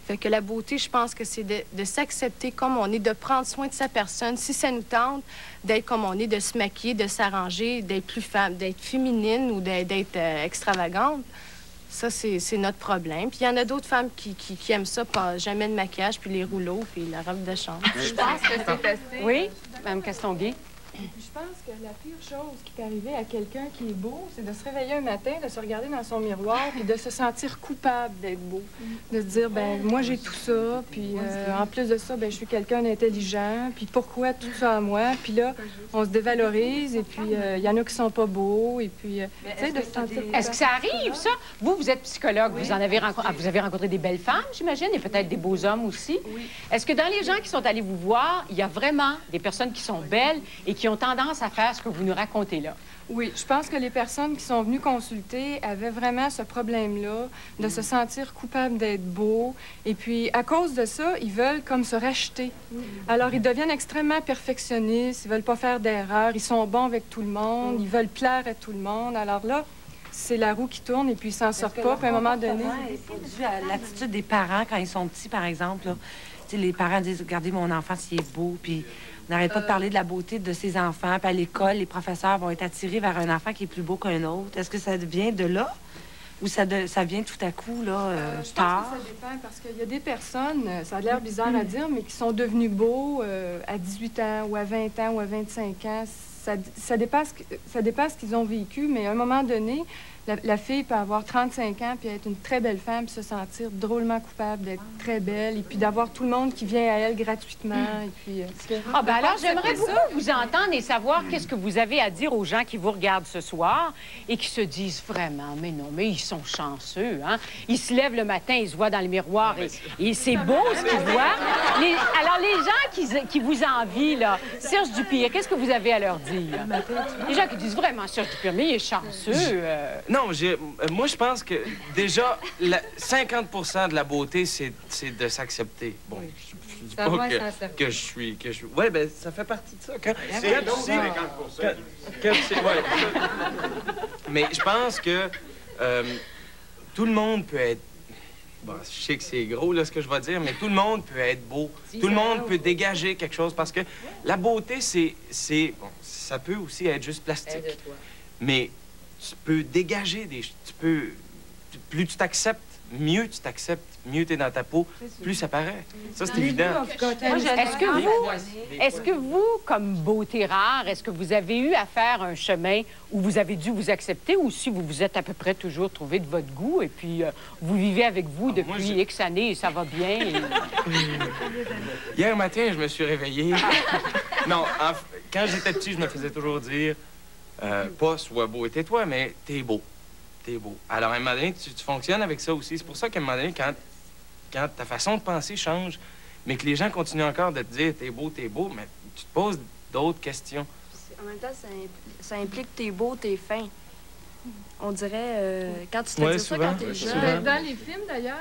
Fait que la beauté, je pense que c'est de s'accepter comme on est, de prendre soin de sa personne. Si ça nous tente d'être comme on est, de se maquiller, de s'arranger, d'être plus femme, d'être féminine ou d'être extravagante, ça, c'est notre problème. Puis il y en a d'autres femmes qui aiment ça, pas jamais de maquillage, puis les rouleaux, puis la robe de chambre. Je pense que c'est assez... Oui, Mme Castonguay? Je pense que la pire chose qui peut arriver à quelqu'un qui est beau, c'est de se réveiller un matin, de se regarder dans son miroir, puis de se sentir coupable d'être beau. De se dire, ben moi, j'ai tout ça, puis en plus de ça, ben je suis quelqu'un d'intelligent, puis pourquoi tout ça à moi? Puis là, on se dévalorise, et puis il y en a qui sont pas beaux, et puis, tu sais, de se sentir coupable. Est-ce que ça arrive, ça? Vous êtes psychologue, vous avez rencontré des belles femmes, j'imagine, et peut-être des beaux hommes aussi. Oui. Est-ce que dans les gens qui sont allés vous voir, il y a vraiment des personnes qui sont belles et qui qui ont tendance à faire ce que vous nous racontez là. Oui, je pense que les personnes qui sont venues consulter avaient vraiment ce problème-là, de se sentir coupable d'être beau. Et puis, à cause de ça, ils veulent comme se racheter. Alors, ils deviennent extrêmement perfectionnistes, ils veulent pas faire d'erreurs, ils sont bons avec tout le monde, ils veulent plaire à tout le monde. Alors là, c'est la roue qui tourne et puis ils s'en sortent pas. Puis à un moment donné... C'est dû à l'attitude des parents quand ils sont petits, par exemple. Là. Les parents disent, regardez mon enfant s'il est beau, puis on n'arrête pas de parler de la beauté de ses enfants. Puis à l'école, les professeurs vont être attirés vers un enfant qui est plus beau qu'un autre. Est-ce que ça vient de là? Ou ça vient tout à coup, là, je tard? pense que ça dépend, parce qu'il y a des personnes, ça a l'air bizarre à dire, mais qui sont devenues beaux à 18 ans, ou à 20 ans, ou à 25 ans. Ça dépasse ce qu'ils ont vécu, mais à un moment donné, la fille peut avoir 35 ans puis être une très belle femme puis se sentir drôlement coupable d'être très belle et puis d'avoir tout le monde qui vient à elle gratuitement. Et puis, ben alors, j'aimerais beaucoup vous entendre et savoir qu'est-ce que vous avez à dire aux gens qui vous regardent ce soir et qui se disent vraiment, mais non, mais ils sont chanceux, hein? Ils se lèvent le matin, ils se voient dans le miroir et c'est beau ce qu'ils voient. Alors, les gens qui vous envient, là, Serge Dupire, qu'est-ce que vous avez à leur dire? Les gens qui disent vraiment, Serge Dupire, mais il est chanceux. Non, moi, je pense que déjà, 50 de la beauté, c'est de s'accepter. Bon, je dis pas que je suis... Oui, bien, ça fait partie de ça. C'est donc 50 Mais je pense que tout le monde peut être... Bon, je sais que c'est gros, là, ce que je vais dire, mais tout le monde peut être beau. Tout le monde peut dégager quelque chose, parce que la beauté, bon, ça peut aussi être juste plastique. Mais tu peux dégager des... Plus tu t'acceptes, mieux tu t'acceptes, mieux tu es dans ta peau, plus ça paraît. Ça, c'est évident. Est-ce que vous, comme beauté rare, est-ce que vous avez eu à faire un chemin où vous avez dû vous accepter ou si vous vous êtes à peu près toujours trouvé de votre goût et puis vous vivez avec vous depuis X années et ça va bien? Hier matin, je me suis réveillé. Non, quand j'étais petit, je me faisais toujours dire pas sois beau et tais-toi, mais t'es beau. T'es beau. Alors, à un moment donné, tu fonctionnes avec ça aussi. C'est pour ça qu'à un moment donné, quand ta façon de penser change, mais que les gens continuent encore de te dire t'es beau, mais tu te poses d'autres questions. En même temps, ça implique t'es beau, t'es fin. On dirait, quand tu te dis ça quand t'es jeune... Dans les films, d'ailleurs,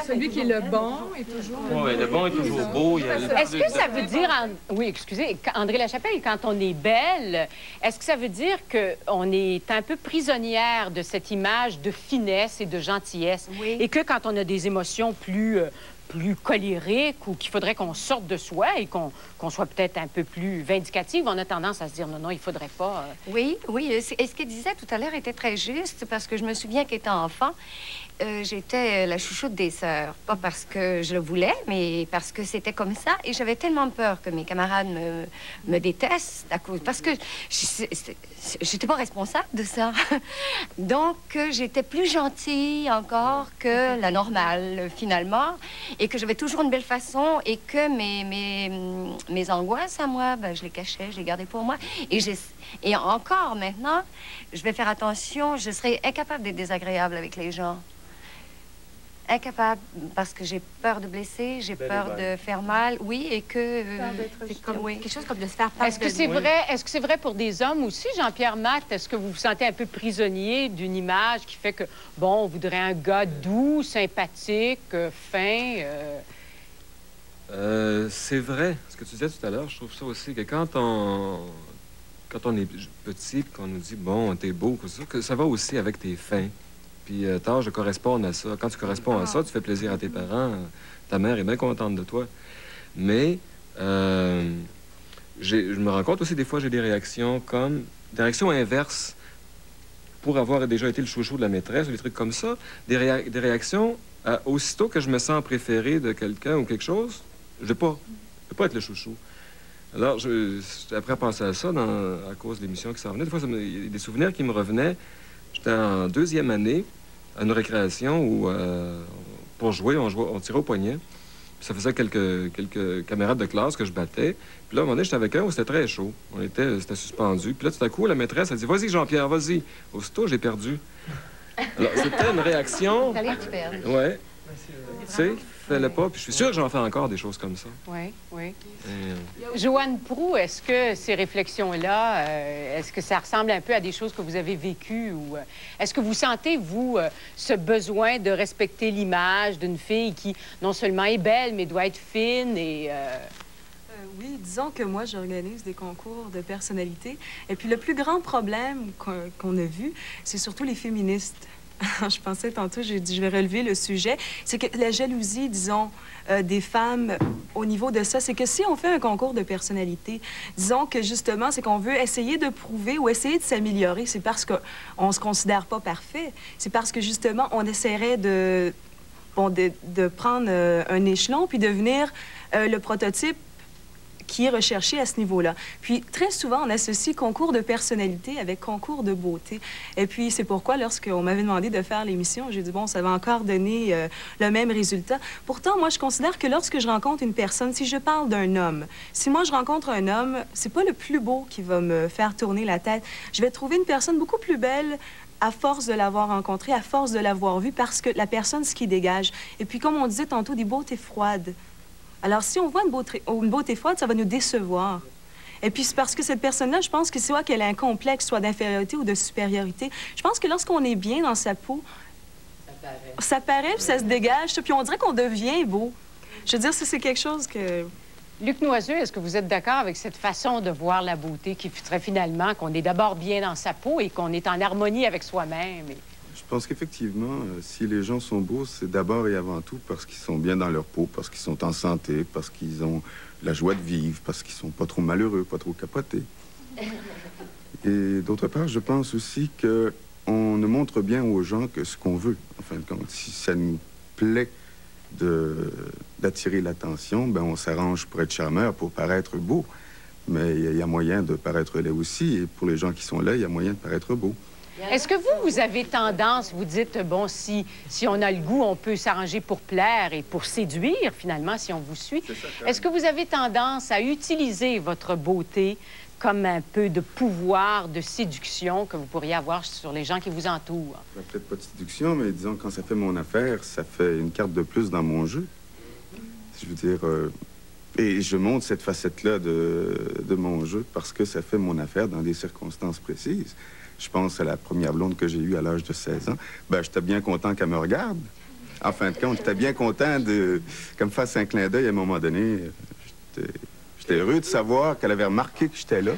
celui qui est le bon est toujours... Oui, le bon est toujours beau. Est-ce que ça veut dire... Oui, excusez, André Lachapelle, quand on est belle, est-ce que ça veut dire qu'on est un peu prisonnière de cette image de finesse et de gentillesse? Oui. Et que quand on a des émotions plus colériques ou qu'il faudrait qu'on sorte de soi et qu'on soit peut-être un peu plus vindicative, on a tendance à se dire non, il faudrait pas... Oui. Et ce qu'il disait tout à l'heure était très juste parce que je me souviens qu'étant enfant, j'étais la chouchoute des sœurs. Pas parce que je le voulais, mais parce que c'était comme ça. Et j'avais tellement peur que mes camarades me détestent à cause... Parce que j'étais pas responsable de ça. Donc, j'étais plus gentille encore que la normale, finalement. Et que j'avais toujours une belle façon. Et que mes angoisses à moi, ben, je les cachais, je les gardais pour moi. Et encore maintenant, je vais faire attention. Je serai incapable d'être désagréable avec les gens. Incapable, parce que j'ai peur de blesser, j'ai peur de faire mal, oui, et que... c'est comme quelque chose comme de se faire peur. Est-ce que c'est vrai pour des hommes aussi, Jean-Pierre Matt? Est-ce que vous vous sentez un peu prisonnier d'une image qui fait que, bon, on voudrait un gars doux, sympathique, fin? C'est vrai. Ce que tu disais tout à l'heure, je trouve ça aussi, que quand on est petit, qu'on nous dit, bon, t'es beau, que ça va aussi avec tes fins. Puis tâche de correspondre à ça. Quand tu corresponds à ça, tu fais plaisir à tes parents. Ta mère est bien contente de toi. Mais je me rends compte aussi, des fois, j'ai des réactions inverses. Pour avoir déjà été le chouchou de la maîtresse ou des trucs comme ça, des réactions, aussitôt que je me sens préféré de quelqu'un ou quelque chose, je ne peux pas être le chouchou. Alors, après à penser à ça, à cause de l'émission qui s'en venait, des fois, il y a des souvenirs qui me revenaient. J'étais en 2e année, à une récréation où, pour jouer, on tirait au poignet. Puis ça faisait quelques camarades de classe que je battais. Puis là, à un moment donné, j'étais avec un où c'était très chaud. C'était suspendu. Puis là, tout à coup, la maîtresse, elle dit « Vas-y, Jean-Pierre, vas-y. » Aussitôt, j'ai perdu. Alors, c'était une réaction... Fallait que tu perdes. Ouais. Tu sais, fais-le pas, puis je suis sûr que j'en fais encore des choses comme ça. Oui, oui. Joanne Proulx, est-ce que ces réflexions-là, est-ce que ça ressemble un peu à des choses que vous avez vécues ou est-ce que vous sentez, vous, ce besoin de respecter l'image d'une fille qui non seulement est belle, mais doit être fine et... Oui, disons que moi, j'organise des concours de personnalité. Et puis, le plus grand problème qu'on a vu, c'est surtout les féministes. Je pensais tantôt, j'ai dit, je vais relever le sujet. C'est que la jalousie, disons, des femmes au niveau de ça, c'est que si on fait un concours de personnalité, disons que justement, c'est qu'on veut essayer de prouver ou essayer de s'améliorer. C'est parce qu'on ne se considère pas parfait. C'est parce que justement, on essaierait de prendre un échelon puis devenir le prototype qui est recherché à ce niveau-là. Puis, très souvent, on associe concours de personnalité avec concours de beauté. Et puis, c'est pourquoi, lorsqu'on m'avait demandé de faire l'émission, j'ai dit, bon, ça va encore donner le même résultat. Pourtant, moi, je considère que lorsque je rencontre une personne, si je parle d'un homme, si moi, je rencontre un homme, c'est pas le plus beau qui va me faire tourner la tête. Je vais trouver une personne beaucoup plus belle à force de l'avoir rencontrée, à force de l'avoir vue, parce que la personne, ce qui dégage. Et puis, comme on disait tantôt, des beautés froides. Alors, si on voit une beauté froide, ça va nous décevoir. Et puis, c'est parce que cette personne-là, je pense que soit qu'elle a un complexe, soit d'infériorité ou de supériorité. Je pense que lorsqu'on est bien dans sa peau, ça paraît, puis ça se dégage, puis on dirait qu'on devient beau. Je veux dire, c'est quelque chose que... Luc Noiseux, est-ce que vous êtes d'accord avec cette façon de voir la beauté qui ferait finalement qu'on est d'abord bien dans sa peau et qu'on est en harmonie avec soi-même? Je pense qu'effectivement, si les gens sont beaux, c'est d'abord et avant tout parce qu'ils sont bien dans leur peau, parce qu'ils sont en santé, parce qu'ils ont la joie de vivre, parce qu'ils sont pas trop malheureux, pas trop capotés. Et d'autre part, je pense aussi qu'on ne montre bien aux gens que ce qu'on veut. En fin de compte, si ça nous plaît d'attirer l'attention, ben on s'arrange pour être charmeur, pour paraître beau. Mais il y a moyen de paraître laid aussi, et pour les gens qui sont laids, il y a moyen de paraître beau. Est-ce que vous avez tendance, vous dites, bon, si on a le goût, on peut s'arranger pour plaire et pour séduire, finalement, si on vous suit. Est-ce que vous avez tendance à utiliser votre beauté comme un peu de pouvoir de séduction que vous pourriez avoir sur les gens qui vous entourent? Peut-être pas de séduction, mais disons, quand ça fait mon affaire, ça fait une carte de plus dans mon jeu. Je veux dire... et je montre cette facette-là de mon jeu parce que ça fait mon affaire dans des circonstances précises. Je pense à la première blonde que j'ai eue à l'âge de 16 ans. Ben, j'étais bien content qu'elle me regarde. En fin de compte, j'étais bien content qu'elle me fasse un clin d'œil à un moment donné. J'étais heureux de savoir qu'elle avait remarqué que j'étais là.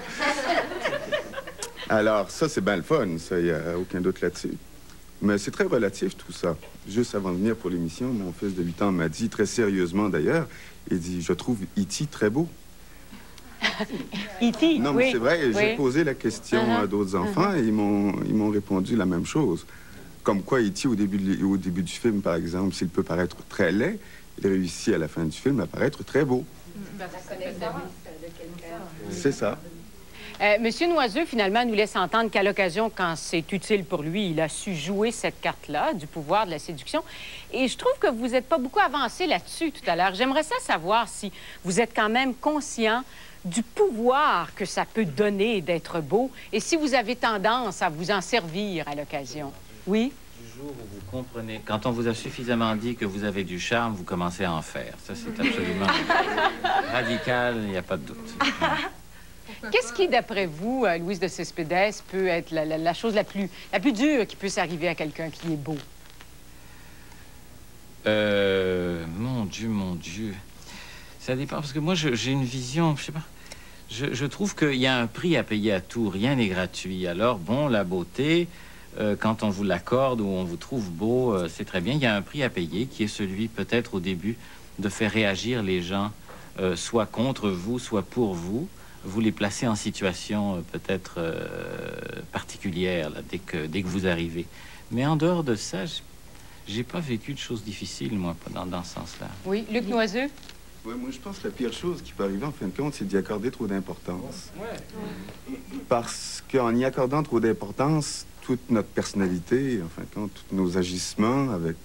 Alors, ça, c'est bien le fun, ça, il n'y a aucun doute là-dessus. Mais c'est très relatif, tout ça. Juste avant de venir pour l'émission, mon fils de 8 ans m'a dit, très sérieusement d'ailleurs, il dit, je trouve E.T. très beau. E.T., non, mais c'est vrai, j'ai posé la question à d'autres enfants et ils m'ont répondu la même chose. Comme quoi, E.T., au début du film, par exemple, s'il peut paraître très laid, il réussit à la fin du film à paraître très beau. C'est ça. Monsieur Noiseux, finalement, nous laisse entendre qu'à l'occasion, quand c'est utile pour lui, il a su jouer cette carte-là, du pouvoir de la séduction. Et je trouve que vous n'êtes pas beaucoup avancé là-dessus tout à l'heure. J'aimerais ça savoir si vous êtes quand même conscient du pouvoir que ça peut donner d'être beau et si vous avez tendance à vous en servir à l'occasion. Oui? Du jour où vous comprenez, quand on vous a suffisamment dit que vous avez du charme, vous commencez à en faire. Ça, c'est absolument radical, il n'y a pas de doute. Qu'est-ce qui, d'après vous, Louise de Cespedes, peut être la chose la plus dure qui puisse arriver à quelqu'un qui est beau? Mon Dieu. Ça dépend, parce que moi, j'ai une vision, je sais pas. Je trouve qu'il y a un prix à payer à tout. Rien n'est gratuit. Alors, bon, la beauté, quand on vous l'accorde ou on vous trouve beau, c'est très bien. Il y a un prix à payer qui est celui, peut-être, au début, de faire réagir les gens, soit contre vous, soit pour vous. Vous les placez en situation peut-être particulière là, dès que vous arrivez. Mais en dehors de ça, j'ai pas vécu de choses difficiles, moi, dans ce sens-là. Oui, Luc Noiseux? Oui, moi, je pense que la pire chose qui peut arriver, en fin de compte, c'est d'y accorder trop d'importance. Parce qu'en y accordant trop d'importance, toute notre personnalité, en fin de compte, tous nos agissements avec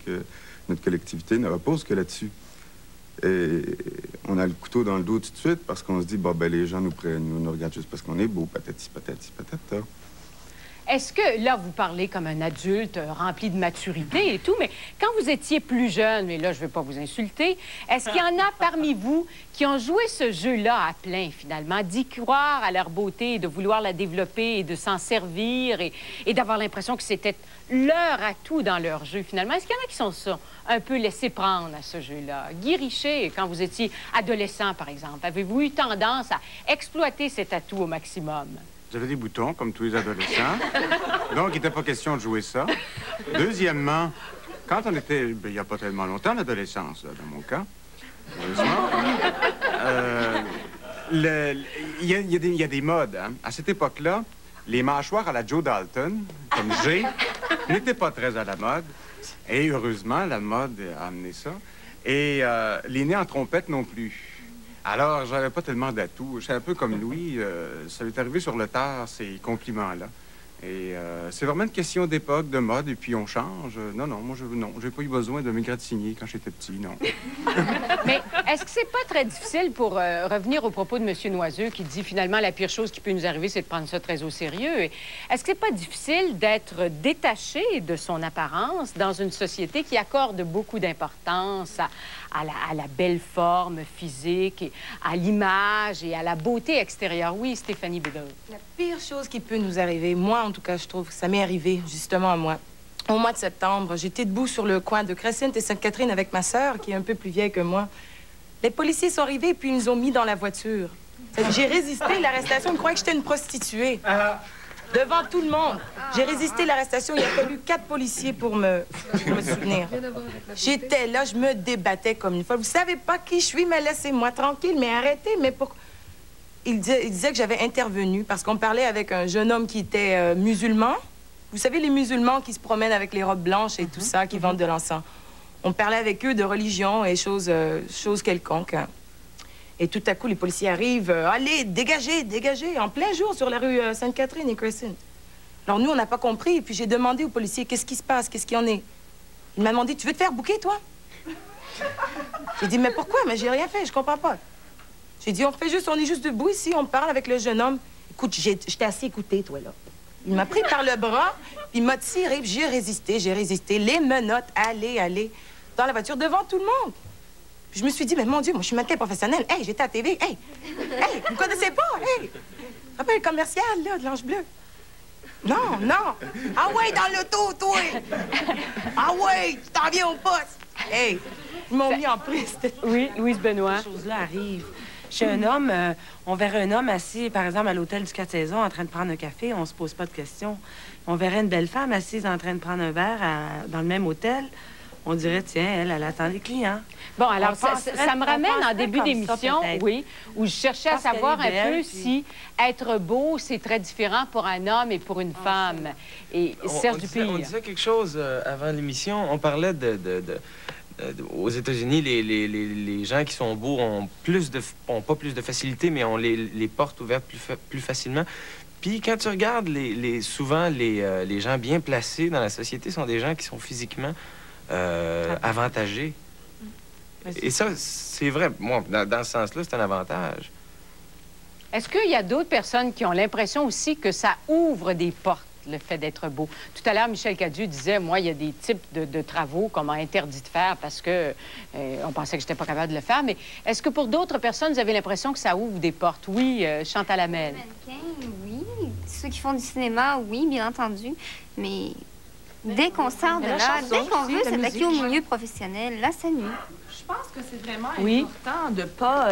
notre collectivité ne reposent que là-dessus. Et on a le couteau dans le dos tout de suite parce qu'on se dit, bon, ben, les gens nous regardent juste parce qu'on est beau, patati, patati, patata. est-ce que, là, vous parlez comme un adulte rempli de maturité et tout, mais quand vous étiez plus jeune, et là, je ne vais pas vous insulter, est-ce qu'il y en a parmi vous qui ont joué ce jeu-là à plein, finalement, d'y croire à leur beauté, de vouloir la développer et de s'en servir et d'avoir l'impression que c'était leur atout dans leur jeu, finalement? Est-ce qu'il y en a qui sont un peu laissés prendre à ce jeu-là? Guy Richer, quand vous étiez adolescent, par exemple, avez-vous eu tendance à exploiter cet atout au maximum? J'avais des boutons, comme tous les adolescents. Donc, il n'était pas question de jouer ça. Deuxièmement, quand on était, ben, il n'y a pas tellement longtemps, l'adolescence, dans mon cas, heureusement, il y a des modes. Hein. À cette époque-là, les mâchoires à la Joe Dalton, comme j'ai, n'étaient pas très à la mode. Et heureusement, la mode a amené ça. Et les nez en trompette non plus. Alors, j'avais pas tellement d'atouts. J'étais un peu comme Louis. Ça m'est arrivé sur le tard, ces compliments-là. Et c'est vraiment une question d'époque, de mode, et puis on change. Non, moi, j'ai pas eu besoin de m'égratigner quand j'étais petit, non. Mais est-ce que c'est pas très difficile pour revenir au propos de M. Noiseux qui dit finalement la pire chose qui peut nous arriver, c'est de prendre ça très au sérieux? Est-ce que c'est pas difficile d'être détaché de son apparence dans une société qui accorde beaucoup d'importance à la belle forme physique, et à l'image et à la beauté extérieure? Oui, Stéphanie Bédard. La pire chose qui peut nous arriver, moi en tout cas, je trouve que ça m'est arrivé justement à moi. Au mois de septembre, j'étais debout sur le coin de Crescent et Sainte-Catherine avec ma sœur, qui est un peu plus vieille que moi. Les policiers sont arrivés et puis ils nous ont mis dans la voiture. J'ai résisté à l'arrestation, ils croyaient que j'étais une prostituée. Devant tout le monde. J'ai résisté à l'arrestation. Il a fallu 4 policiers pour me soutenir. J'étais là, je me débattais comme une folle. Vous savez pas qui je suis, mais laissez-moi tranquille, mais arrêtez, mais pourquoi? Il disait que j'avais intervenu parce qu'on parlait avec un jeune homme qui était musulman. Vous savez, les musulmans qui se promènent avec les robes blanches et tout ça, qui vendent de l'encens. On parlait avec eux de religion et choses quelconques. Et tout à coup, les policiers arrivent. Allez, dégagez, dégagez, en plein jour sur la rue Sainte-Catherine et Crescent. Alors nous, on n'a pas compris. Et puis j'ai demandé aux policiers, qu'est-ce qui se passe, qu'est-ce qu'il y en est? Il m'a demandé, tu veux te faire bouquer, toi? J'ai dit, mais pourquoi? Mais j'ai rien fait, je comprends pas. J'ai dit, on est juste debout ici, on parle avec le jeune homme. Écoute, je t'ai assez écouté, toi, là. Il m'a pris par le bras, puis il m'a tiré, puis j'ai résisté. Les menottes, allez, dans la voiture, devant tout le monde. Puis je me suis dit, mais mon Dieu, moi, je suis mannequin professionnel. Hey, j'étais à la TV. Hey, vous me connaissez pas? Hey, un peu le commercial, là, de l'Ange Bleu. Non. Ah ouais, dans l'auto, toi. Ah ouais, tu t'en viens au poste. Hey, ils m'ont mis en prise. Oui, Louise Benoît. Ces choses-là arrivent. Chez un homme, on verrait un homme assis, par exemple, à l'hôtel du 4 saisons, en train de prendre un café, on se pose pas de questions. On verrait une belle femme assise en train de prendre un verre dans le même hôtel. On dirait, tiens, elle attend des clients. Bon, alors, ça me ramène en début d'émission, oui, où je cherchais à savoir un peu si être beau, c'est très différent pour un homme et pour une femme. Et Serge Dupire. On disait quelque chose avant l'émission. On parlait aux États-Unis, les gens qui sont beaux ont pas plus de facilité, mais ont les portes ouvertes plus facilement. Puis quand tu regardes, souvent, les gens bien placés dans la société sont des gens qui sont physiquement avantagés. Et ça, c'est vrai. Moi, dans ce sens-là, c'est un avantage. Est-ce qu'il y a d'autres personnes qui ont l'impression aussi que ça ouvre des portes, le fait d'être beau? Tout à l'heure, Michel Cadieux disait, moi, il y a des types de travaux qu'on m'a interdit de faire parce que on pensait que j'étais pas capable de le faire. Mais est-ce que pour d'autres personnes, vous avez l'impression que ça ouvre des portes? Oui, Chantal Hamel. Oui. Ceux qui font du cinéma, oui, bien entendu. Mais dès qu'on sort de là, dès qu'on veut s'attaquer au milieu professionnel, là, ça nuit. Je pense que c'est vraiment important de pas...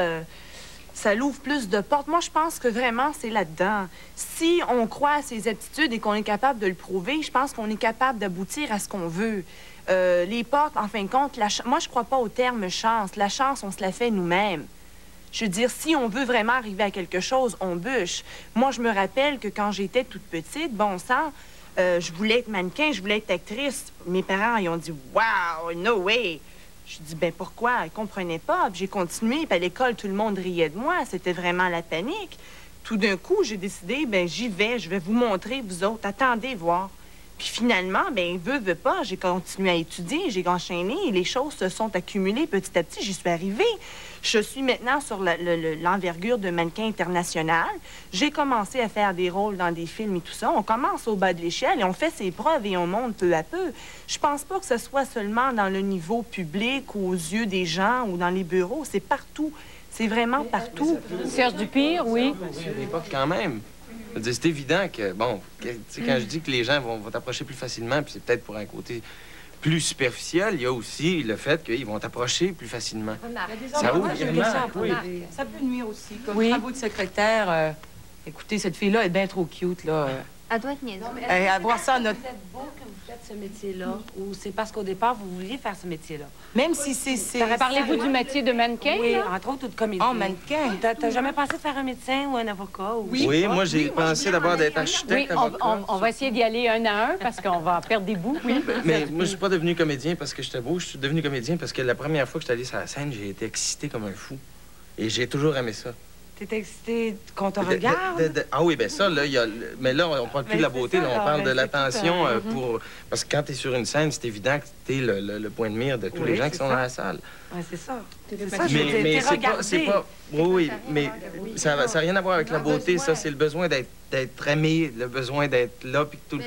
ça l'ouvre plus de portes. Moi, je pense que vraiment, c'est là-dedans. Si on croit à ses aptitudes et qu'on est capable de le prouver, je pense qu'on est capable d'aboutir à ce qu'on veut. Les portes, en fin de compte, moi, je crois pas au terme chance. La chance, on se la fait nous-mêmes. Je veux dire, si on veut vraiment arriver à quelque chose, on bûche. Moi, je me rappelle que quand j'étais toute petite, bon sang, je voulais être mannequin, je voulais être actrice. Mes parents, ils ont dit « Wow, no way! » Je dis, ben pourquoi? Ils comprenaient pas. Puis j'ai continué, puis à l'école, tout le monde riait de moi. C'était vraiment la panique. Tout d'un coup, j'ai décidé, ben j'y vais, je vais vous montrer, vous autres. Attendez, voir. Puis finalement, bien, veut pas, j'ai continué à étudier, j'ai enchaîné, et les choses se sont accumulées petit à petit, j'y suis arrivée. Je suis maintenant sur l'envergure de mannequin international. J'ai commencé à faire des rôles dans des films et tout ça. On commence au bas de l'échelle et on fait ses preuves et on monte peu à peu. Je pense pas que ce soit seulement dans le niveau public ou aux yeux des gens ou dans les bureaux. C'est partout. C'est vraiment partout. Serge Dupire, oui. À l'époque, quand même. C'est évident que, bon, quand je dis que les gens vont t'approcher plus facilement, puis c'est peut-être pour un côté plus superficiel, il y a aussi le fait qu'ils vont t'approcher plus facilement. Ça ouvre Ça peut nuire aussi. Comme travaux de secrétaire, écoutez, cette fille-là est bien trop cute, là. Elle doit être niaiseuse. Avoir ça à notre... Vous êtes beau que vous faites ce métier-là, ou c'est parce qu'au départ, vous vouliez faire ce métier-là? Même si c'est... Parlez-vous du métier de mannequin? Oui, là? entre autres, ou de comédien. Oh, mannequin. T'as jamais pensé de faire un médecin ou un avocat? Ou... Oui, moi, j'ai pensé d'abord d'être architecte. Oui, on va essayer d'y aller un à un parce qu'on va perdre des bouts. Oui. Mais moi, je suis pas devenu comédien parce que j'étais beau. Je suis devenu comédien parce que la première fois que j'étais allé sur la scène, j'ai été excité comme un fou. Et j'ai toujours aimé ça. T'es excité qu'on te regarde? Ah oui, bien ça, là, il y a... Mais là, on parle plus de la beauté, là, on parle de l'attention pour... Parce que quand t'es sur une scène, c'est évident que t'es le point de mire de tous les gens qui sont dans la salle. Oui, c'est ça. Mais c'est pas... Oui, mais ça n'a rien à voir avec la beauté, ça. C'est le besoin d'être aimé, le besoin d'être là, puis tout... Oui,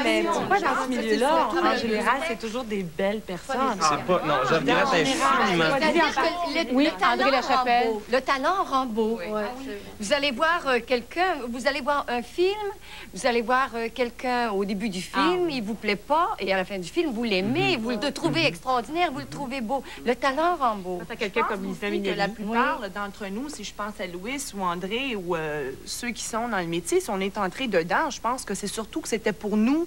mais pourquoi dans ce milieu-là, en général, c'est toujours des belles personnes? C'est pas... Non, je regrette infiniment. Oui, André Lachapelle. Le talent rend beau. Vous allez voir quelqu'un, vous allez voir un film, vous allez voir quelqu'un au début du film, il vous plaît pas, et à la fin du film, vous l'aimez, vous le trouvez extraordinaire, vous le trouvez beau. Le talent rend beau. C'est quelqu'un comme Lisa Minnelli. La plupart d'entre nous, si je pense à Louis ou André ou ceux qui sont dans le métier, si on est entré dedans, je pense que c'est surtout que c'était pour nous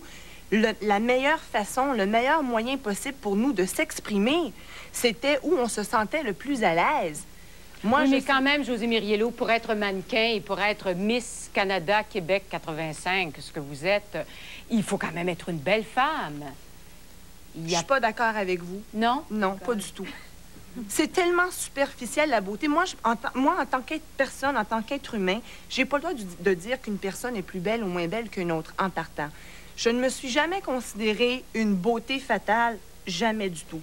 la meilleure façon, le meilleur moyen possible pour nous de s'exprimer. C'était où on se sentait le plus à l'aise. Moi, mais quand même, José Miriello, pour être mannequin et pour être Miss Canada Québec 85, ce que vous êtes, il faut quand même être une belle femme. Je suis pas d'accord avec vous. Non? Non, pas du tout. C'est tellement superficiel, la beauté. Moi, en tant qu'être personne, en tant qu'être humain, j'ai pas le droit de dire qu'une personne est plus belle ou moins belle qu'une autre en partant. Je ne me suis jamais considérée une beauté fatale, jamais du tout.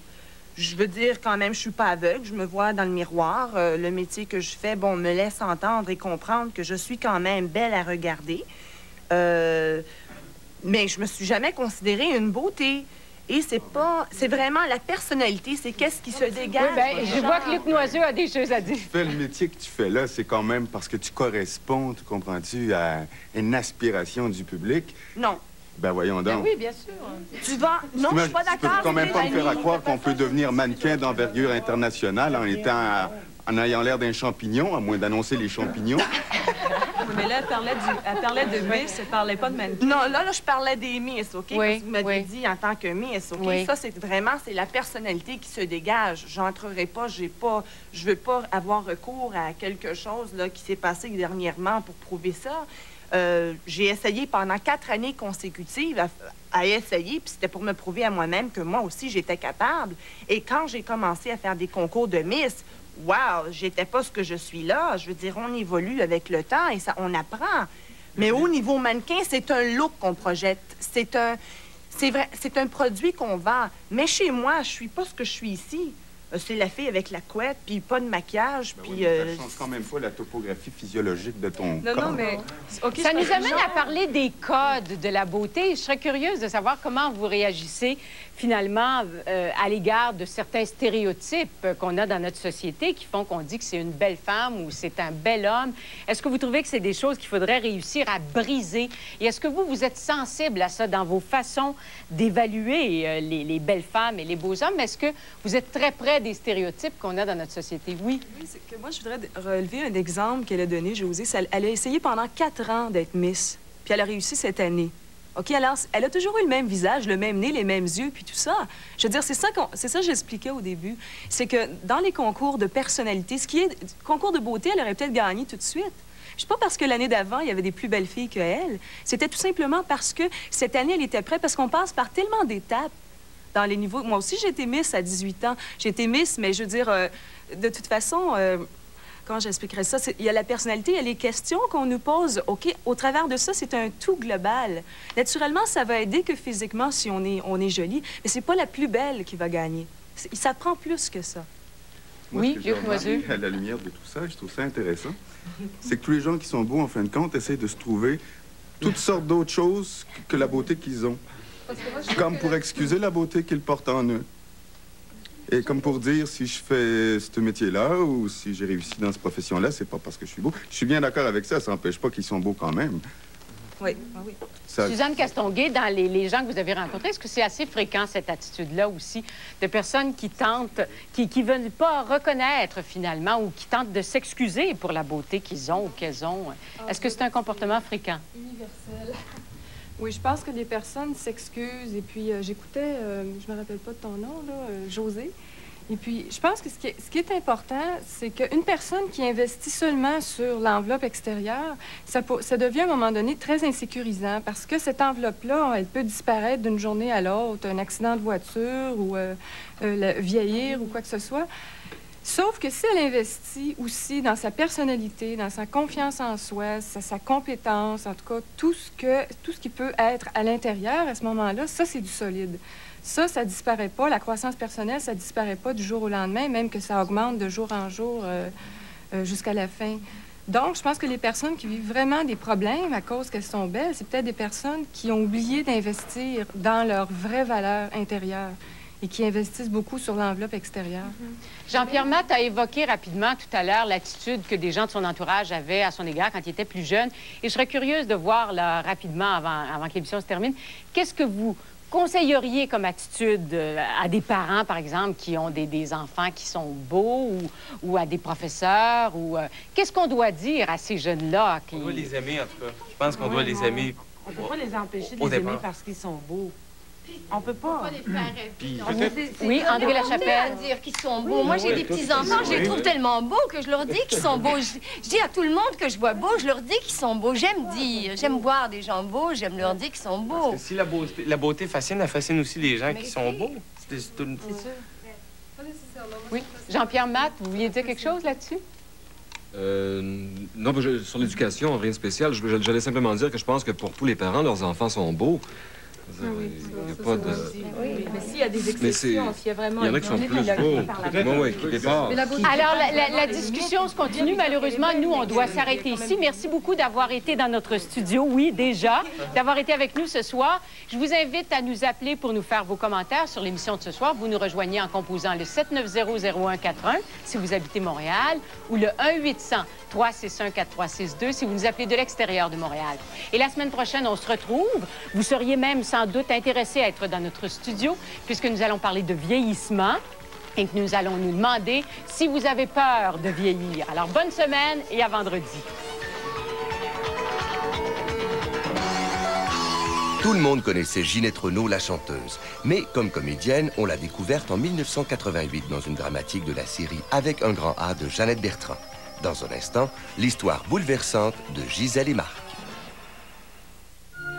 Je veux dire, quand même, je suis pas aveugle, je me vois dans le miroir. Le métier que je fais, bon, me laisse entendre et comprendre que je suis quand même belle à regarder. Mais je me suis jamais considérée une beauté. Et c'est vraiment la personnalité, c'est qu'est-ce qui se dégage. Oui, bien, je vois que Luc Noiseux a des choses à dire. Tu fais le métier que tu fais là, c'est quand même parce que tu corresponds, tu comprends-tu, à une aspiration du public. Non. Ben voyons donc. Ben oui, bien sûr. Tu vas... Non, je suis pas d'accord. Tu peux quand même pas me faire croire qu'on peut devenir mannequin d'envergure internationale en ayant l'air d'un champignon, à moins d'annoncer les champignons. Mais là, elle parlait de Miss, elle parlait pas de mannequin. Non, là, je parlais des Miss, OK? Oui, parce que vous m'avez dit en tant que Miss, OK? Oui. Ça, c'est la personnalité qui se dégage. J'entrerai pas, je veux pas avoir recours à quelque chose là, qui s'est passé dernièrement pour prouver ça. J'ai essayé pendant 4 années consécutives à essayer, puis c'était pour me prouver à moi-même que moi aussi, j'étais capable. Et quand j'ai commencé à faire des concours de Miss, wow, j'étais pas ce que je suis là. Je veux dire, on évolue avec le temps et ça, on apprend. Mais au niveau mannequin, c'est un look qu'on projette. C'est un produit qu'on vend. Mais chez moi, je suis pas ce que je suis ici. C'est la fille avec la couette, puis pas de maquillage, puis... Ça change quand même pas la topographie physiologique de ton corps. Non, mais... Okay, ça nous amène à parler des codes de la beauté. Je serais curieuse de savoir comment vous réagissez, finalement, à l'égard de certains stéréotypes qu'on a dans notre société qui font qu'on dit que c'est une belle femme ou c'est un bel homme. Est-ce que vous trouvez que c'est des choses qu'il faudrait réussir à briser? Et est-ce que vous êtes sensible à ça dans vos façons d'évaluer les belles femmes et les beaux hommes? Est-ce que vous êtes très près des stéréotypes qu'on a dans notre société? Oui. Oui, c'est que moi, je voudrais relever un exemple qu'elle a donné, Josée. Elle a essayé pendant 4 ans d'être Miss, puis elle a réussi cette année. OK, alors, elle a toujours eu le même visage, le même nez, les mêmes yeux, puis tout ça. Je veux dire, c'est ça que j'expliquais au début. C'est que dans les concours de personnalité, ce qui est concours de beauté, elle aurait peut-être gagné tout de suite. Je sais pas parce que l'année d'avant, il y avait des plus belles filles qu'elle. C'était tout simplement parce que cette année, elle était prête, parce qu'on passe par tellement d'étapes dans les niveaux. Moi aussi, j'ai été Miss à 18 ans. J'ai été Miss, mais je veux dire, de toute façon... Comment j'expliquerais ça? Il y a la personnalité, il y a les questions qu'on nous pose. OK, au travers de ça, c'est un tout global. Naturellement, ça va aider que physiquement, si on est joli, mais c'est pas la plus belle qui va gagner. Ça prend plus que ça. Moi, oui, Luc Noiseau. À la lumière de tout ça, je trouve ça intéressant, c'est que tous les gens qui sont beaux, en fin de compte, essayent de se trouver toutes sortes d'autres choses que la beauté qu'ils ont. Comme pour excuser la beauté qu'ils portent en eux. Et comme pour dire, si je fais ce métier-là ou si j'ai réussi dans cette profession-là, c'est pas parce que je suis beau. Je suis bien d'accord avec ça, ça n'empêche pas qu'ils sont beaux quand même. Oui, oui. Ça... Suzanne Castonguay, dans les gens que vous avez rencontrés, est-ce que c'est assez fréquent, cette attitude-là aussi, de personnes qui tentent, qui veulent pas reconnaître finalement ou qui tentent de s'excuser pour la beauté qu'ils ont ou qu'elles ont? Est-ce que c'est un comportement fréquent? Universel. Oui, je pense que les personnes s'excusent. Et puis, j'écoutais, je me rappelle pas de ton nom, là, José. Et puis, je pense que ce qui est important, c'est qu'une personne qui investit seulement sur l'enveloppe extérieure, ça devient à un moment donné très insécurisant parce que cette enveloppe-là, elle peut disparaître d'une journée à l'autre, un accident de voiture ou vieillir ou quoi que ce soit. Sauf que si elle investit aussi dans sa personnalité, dans sa confiance en soi, sa compétence, en tout cas, tout ce qui peut être à l'intérieur à ce moment-là, ça, c'est du solide. Ça disparaît pas. La croissance personnelle, ça disparaît pas du jour au lendemain, même que ça augmente de jour en jour jusqu'à la fin. Donc, je pense que les personnes qui vivent vraiment des problèmes à cause qu'elles sont belles, c'est peut-être des personnes qui ont oublié d'investir dans leur vraie valeur intérieure et qui investissent beaucoup sur l'enveloppe extérieure. Jean-Pierre Matt a évoqué rapidement tout à l'heure l'attitude que des gens de son entourage avaient à son égard quand il était plus jeune. Et je serais curieuse de voir, là, rapidement, avant que l'émission se termine, qu'est-ce que vous conseilleriez comme attitude à des parents, par exemple, qui ont des enfants qui sont beaux ou à des professeurs? Qu'est-ce qu'on doit dire à ces jeunes-là? On doit les aimer, en tout cas. Je pense qu'on doit les aimer. On ne peut pas les empêcher de les aimer parce qu'ils sont beaux. On peut pas. On peut pas les faire rêver. Oui, André Lachapelle. À dire qu'ils sont beaux. Moi, j'ai des petits-enfants, je les trouve tellement beaux que je leur dis qu'ils sont beaux. Je dis à tout le monde que je vois beaux, je leur dis qu'ils sont beaux. J'aime voir des gens beaux, j'aime leur dire qu'ils sont beaux. Parce que si la beauté fascine, elle fascine aussi les gens qui sont beaux. C'est sûr. Oui. Jean-Pierre Matt, vous vouliez dire quelque chose là-dessus? Non, sur l'éducation, rien de spécial. J'allais simplement dire que je pense que pour tous les parents, leurs enfants sont beaux. Il n'y a pas de... Oui, mais s'il y a des exceptions, s'il y a vraiment... Il y en a qui sont plus beaux. Oui, qui dépassent. Alors, la discussion se continue. Malheureusement, nous, on doit s'arrêter ici. Merci beaucoup d'avoir été dans notre studio, oui, déjà, d'avoir été avec nous ce soir. Je vous invite à nous appeler pour nous faire vos commentaires sur l'émission de ce soir. Vous nous rejoignez en composant le 790-0141 si vous habitez Montréal ou le 1-800-361-4362 si vous nous appelez de l'extérieur de Montréal. Et la semaine prochaine, on se retrouve. Vous seriez même sans doute intéressé à être dans notre studio puisque nous allons parler de vieillissement et que nous allons nous demander si vous avez peur de vieillir. Alors, bonne semaine et à vendredi. Tout le monde connaissait Ginette Renault, la chanteuse. Mais comme comédienne, on l'a découverte en 1988 dans une dramatique de la série Avec un grand A de Jeannette Bertrand. Dans un instant, l'histoire bouleversante de Gisèle et Marc.